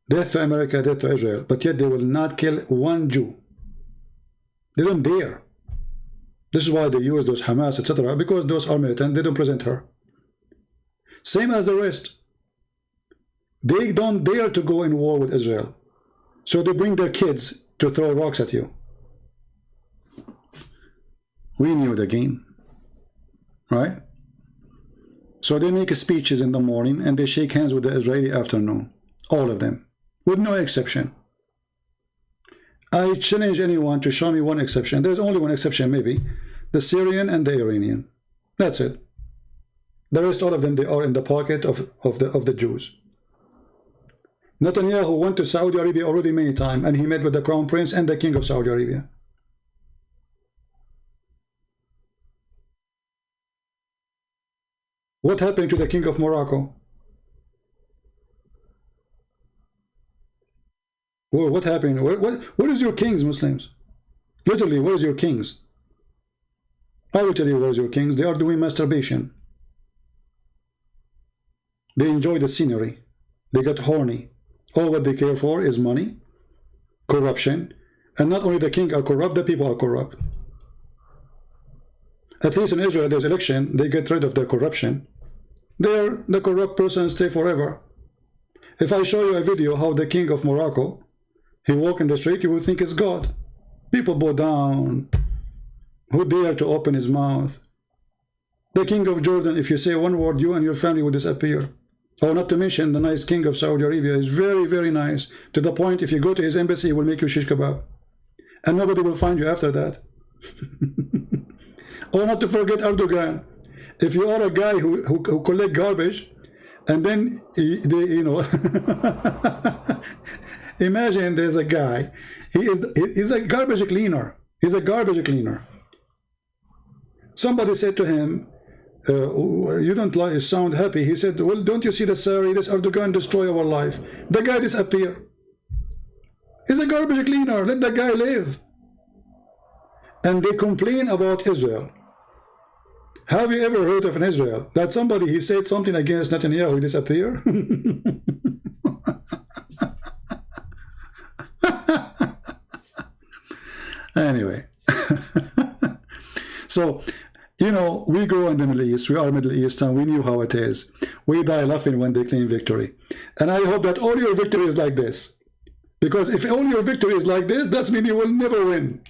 Speaker 1: death to America, death to Israel, but yet they will not kill one Jew. They don't dare. This is why they use those Hamas, etc., because those are militant, they don't present her. Same as the rest. They don't dare to go in war with Israel. So they bring their kids to throw rocks at you. We knew the game, right? So they make speeches in the morning and they shake hands with the Israeli afternoon. All of them, with no exception. I challenge anyone to show me one exception. There's only one exception, maybe. The Syrian and the Iranian. That's it. The rest, all of them, they are in the pocket of the Jews. Netanyahu went to Saudi Arabia already many times, and he met with the Crown Prince and the King of Saudi Arabia. What happened to the King of Morocco? What happened? What is your kings, Muslims? Literally, where is your kings? I will tell you where is your kings. They are doing masturbation. They enjoy the scenery. They get horny. All what they care for is money, corruption, and not only the king are corrupt, the people are corrupt. At least in Israel, there's election, they get rid of their corruption. There, the corrupt person stay forever. If I show you a video how the king of Morocco, he walk in the street, you will think it's God. People bow down. Who dare to open his mouth? The king of Jordan, if you say one word, you and your family will disappear. Oh, not to mention the nice king of Saudi Arabia is very, very nice. To the point, if you go to his embassy, he will make you shish kebab. And nobody will find you after that. Oh, not to forget Erdogan. If you are a guy who collect garbage, and then, you know, imagine there's a guy, he's a garbage cleaner. He's a garbage cleaner. Somebody said to him, you don't sound happy. He said, well, don't you see the Sari, this Erdogan destroy our life. The guy disappear. He's a garbage cleaner. Let the guy live. And they complain about Israel. Have you ever heard of an Israel that somebody, he said something against Netanyahu, he disappear? Anyway. So, you know, we grow in the Middle East. We are Middle Eastern. We knew how it is. We die laughing when they claim victory. And I hope that all your victory is like this. Because if all your victory is like this, that means you will never win.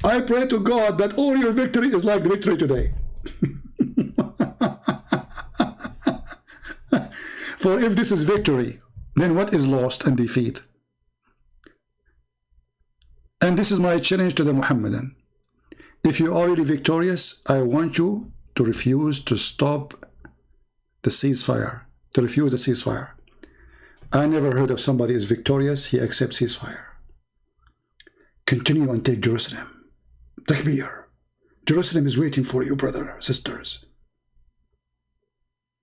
Speaker 1: I pray to God that all your victory is like victory today. For if this is victory, then what is lost and defeat? And this is my challenge to the Muhammadan. If you're already victorious, I want you to refuse to stop the ceasefire, to refuse the ceasefire. I never heard of somebody is victorious, he accepts ceasefire. Continue and take Jerusalem. Takbir. Jerusalem is waiting for you, brother, sisters.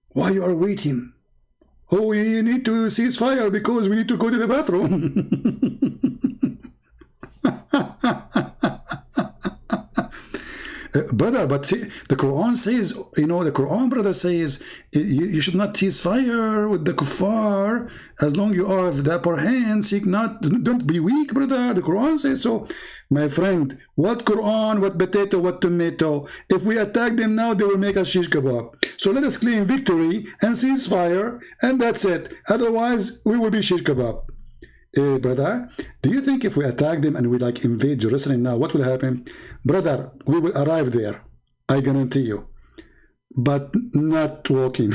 Speaker 1: Why you are waiting? Oh, we need to ceasefire because we need to go to the bathroom. Brother, but see, the Quran says, you know, the Quran, brother, says you should not cease fire with the kuffar as long you are of the upper hand. Seek not, don't be weak, brother. The Quran says so. My friend, what Quran, what potato, what tomato? If we attack them now, they will make us shish kebab. So let us claim victory and cease fire, and that's it. Otherwise, we will be shish kebab. Brother, do you think if we attack them and we like invade Jerusalem now, what will happen? Brother, we will arrive there, I guarantee you, but not walking.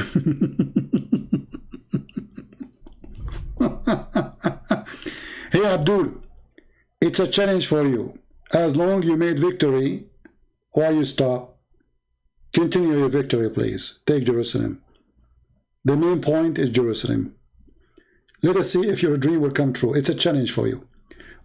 Speaker 1: Hey Abdul, it's a challenge for you. As long you made victory, why you stop? Continue your victory, please. Take Jerusalem. The main point is Jerusalem. Let us see if your dream will come true. It's a challenge for you.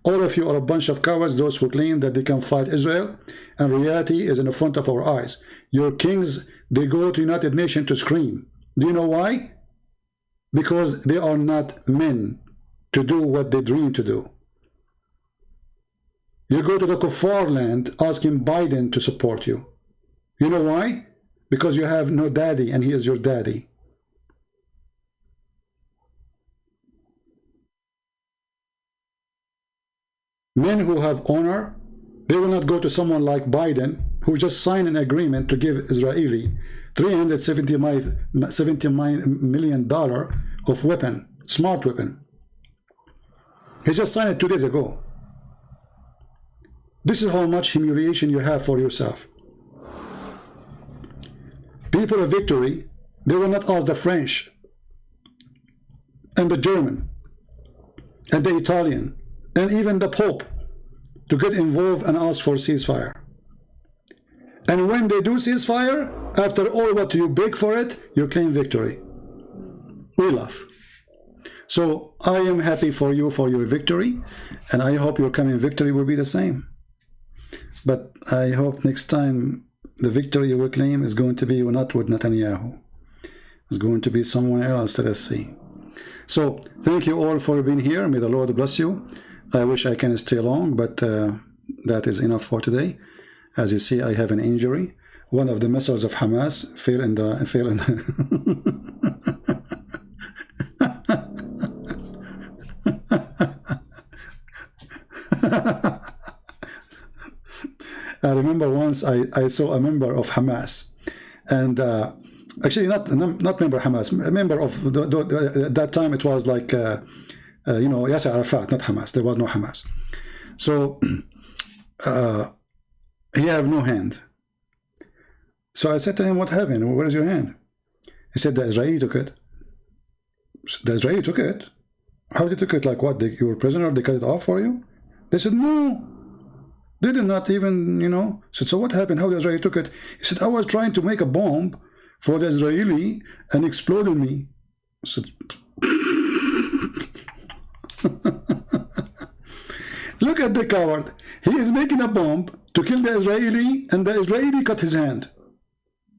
Speaker 1: All of you are a bunch of cowards, those who claim that they can fight Israel, and reality is in the front of our eyes. Your kings, they go to United Nations to scream. Do you know why? Because they are not men to do what they dream to do. You go to the kuffar land asking Biden to support you. You know why? Because you have no daddy and he is your daddy. Men who have honor, they will not go to someone like Biden, who just signed an agreement to give Israeli $370 million of weapon, smart weapon. He just signed it 2 days ago. This is how much humiliation you have for yourself. People of victory, they will not ask the French and the German and the Italian and even the Pope to get involved and ask for ceasefire. And when they do ceasefire, after all what you beg for it, you claim victory. We laugh. So I am happy for you for your victory, and I hope your coming victory will be the same. But I hope next time the victory you will claim is going to be not with Netanyahu. It's going to be someone else. Let us see. So thank you all for being here. May the Lord bless you. I wish I can stay long, but that is enough for today. As you see, I have an injury. One of the missiles of Hamas fell in the I remember once I saw a member of Hamas, and actually not member Hamas, a member of that time it was like you know, Yasser Arafat, not Hamas. There was no Hamas. So he have no hand. So I said to him, what happened? Where is your hand? He said, the Israeli took it. The Israeli took it? How did they took it? Like what? You were a prisoner? They cut it off for you? They said, no. They did not even, you know. I said, so what happened? How the Israeli took it? He said, I was trying to make a bomb for the Israeli and exploded me. I said, look at the coward. He is making a bomb to kill the Israeli, and the Israeli cut his hand.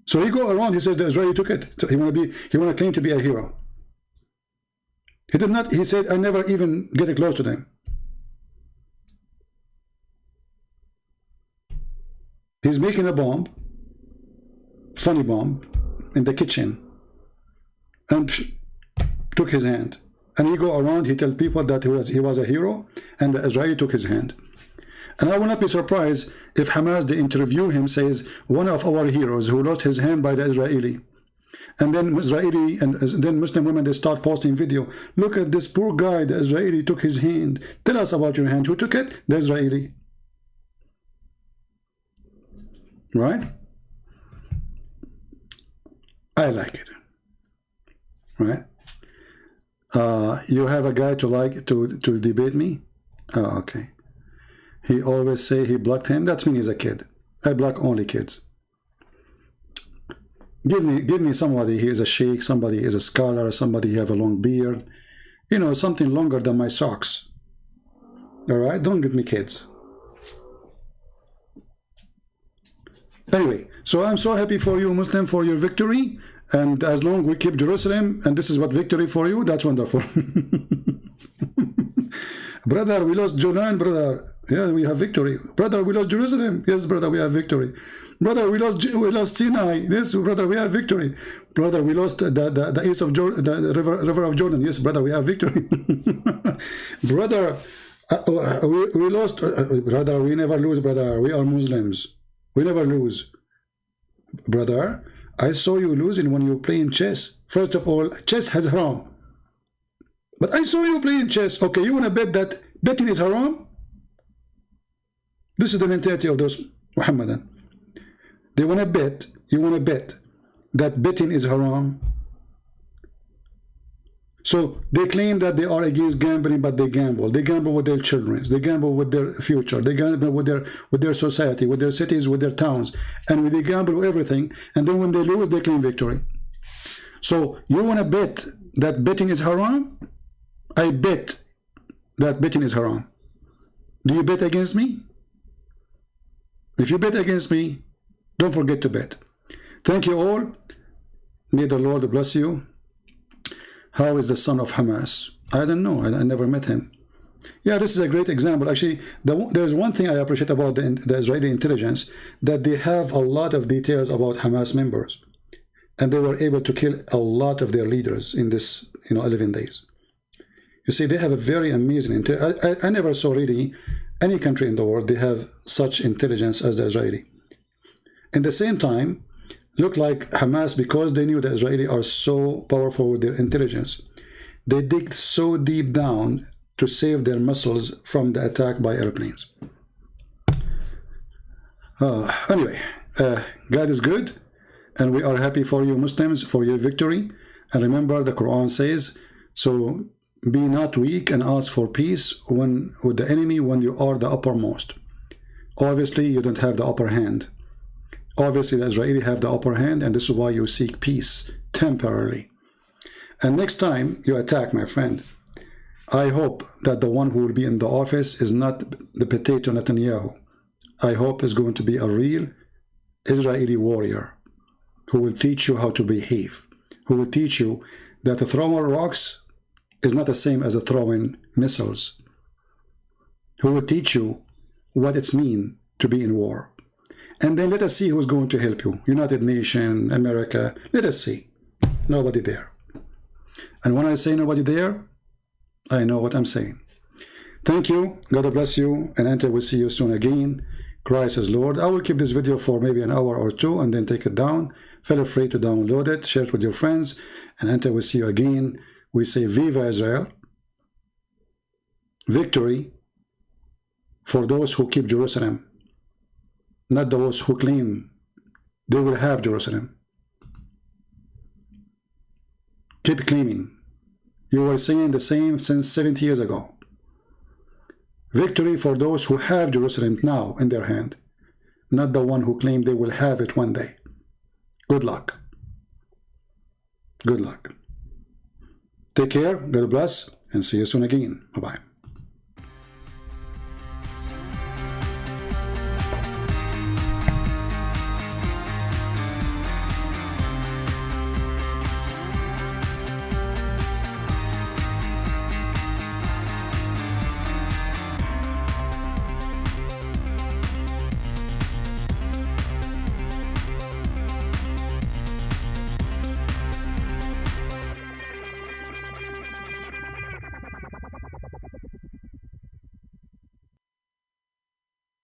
Speaker 1: So he go around, he says the Israeli took it. So he want to claim to be a hero. He did not, he said, I never even get close to them. He's making a bomb, funny bomb, in the kitchen, and took his hand. And he go around, he tell people that he was a hero, and the Israeli took his hand. And I will not be surprised if Hamas, they interview him, says, one of our heroes who lost his hand by the Israeli. And then Israeli and then Muslim women, they start posting video. Look at this poor guy, the Israeli took his hand. Tell us about your hand. Who took it? The Israeli. Right? I like it. Right? You have a guy to debate me? Oh, okay. He always say he blocked him. That's mean he's a kid. I block only kids. Give me somebody. He is a sheikh. Somebody is a scholar. Somebody have a long beard. You know, something longer than my socks. All right. Don't give me kids. Anyway, so I'm so happy for you, Muslim, for your victory. And as long we keep Jerusalem, and this is what victory for you, that's wonderful. Brother, we lost Jordan, brother. Yeah, we have victory. Brother, we lost Jerusalem. Yes, brother, we have victory. Brother, we lost Sinai. Yes, brother, we have victory. Brother, we lost the east of Jordan, the river of Jordan. Yes, brother, we have victory. Brother, we lost. Brother, we never lose, brother. We are Muslims. We never lose. Brother, I saw you losing when you playing chess. First of all, chess has haram. But I saw you playing chess. Okay, you want to bet that betting is haram? This is the mentality of those Muhammadan. They want to bet, you want to bet that betting is haram. So they claim that they are against gambling, but they gamble. They gamble with their children. They gamble with their future. They gamble with their society, with their cities, with their towns. And they gamble with everything. And then when they lose, they claim victory. So you want to bet that betting is haram? I bet that betting is haram. Do you bet against me? If you bet against me, don't forget to bet. Thank you all. May the Lord bless you. How is the son of Hamas? I don't know. I never met him. Yeah, this is a great example. Actually, there's one thing I appreciate about the Israeli intelligence, that they have a lot of details about Hamas members. And they were able to kill a lot of their leaders in this 11 days. You see, they have a very amazing intelligence. I never saw really any country in the world, they have such intelligence as the Israeli. At the same time, look like Hamas, because they knew the Israeli are so powerful with their intelligence, they dig so deep down to save their muscles from the attack by airplanes. Anyway, God is good, and we are happy for you Muslims, for your victory. And remember, the Quran says, so be not weak and ask for peace with the enemy when you are the uppermost. Obviously, you don't have the upper hand. Obviously, the Israeli have the upper hand, and this is why you seek peace temporarily. And next time you attack, my friend, I hope that the one who will be in the office is not the potato Netanyahu. I hope is going to be a real Israeli warrior who will teach you how to behave, who will teach you that throwing rocks is not the same as throwing missiles, who will teach you what it's mean to be in war. And then let us see who's going to help you. United Nations, America, let us see. Nobody there. And when I say nobody there, I know what I'm saying. Thank you. God bless you. And until we see you soon again, Christ is Lord. I will keep this video for maybe an hour or two and then take it down. Feel free to download it, share it with your friends. And until we see you again, we say Viva Israel. Victory for those who keep Jerusalem, not those who claim they will have Jerusalem. Keep claiming. You were saying the same since 70 years ago. Victory for those who have Jerusalem now in their hand, not the one who claim they will have it one day. Good luck. Good luck. Take care, God bless, and see you soon again. Bye-bye.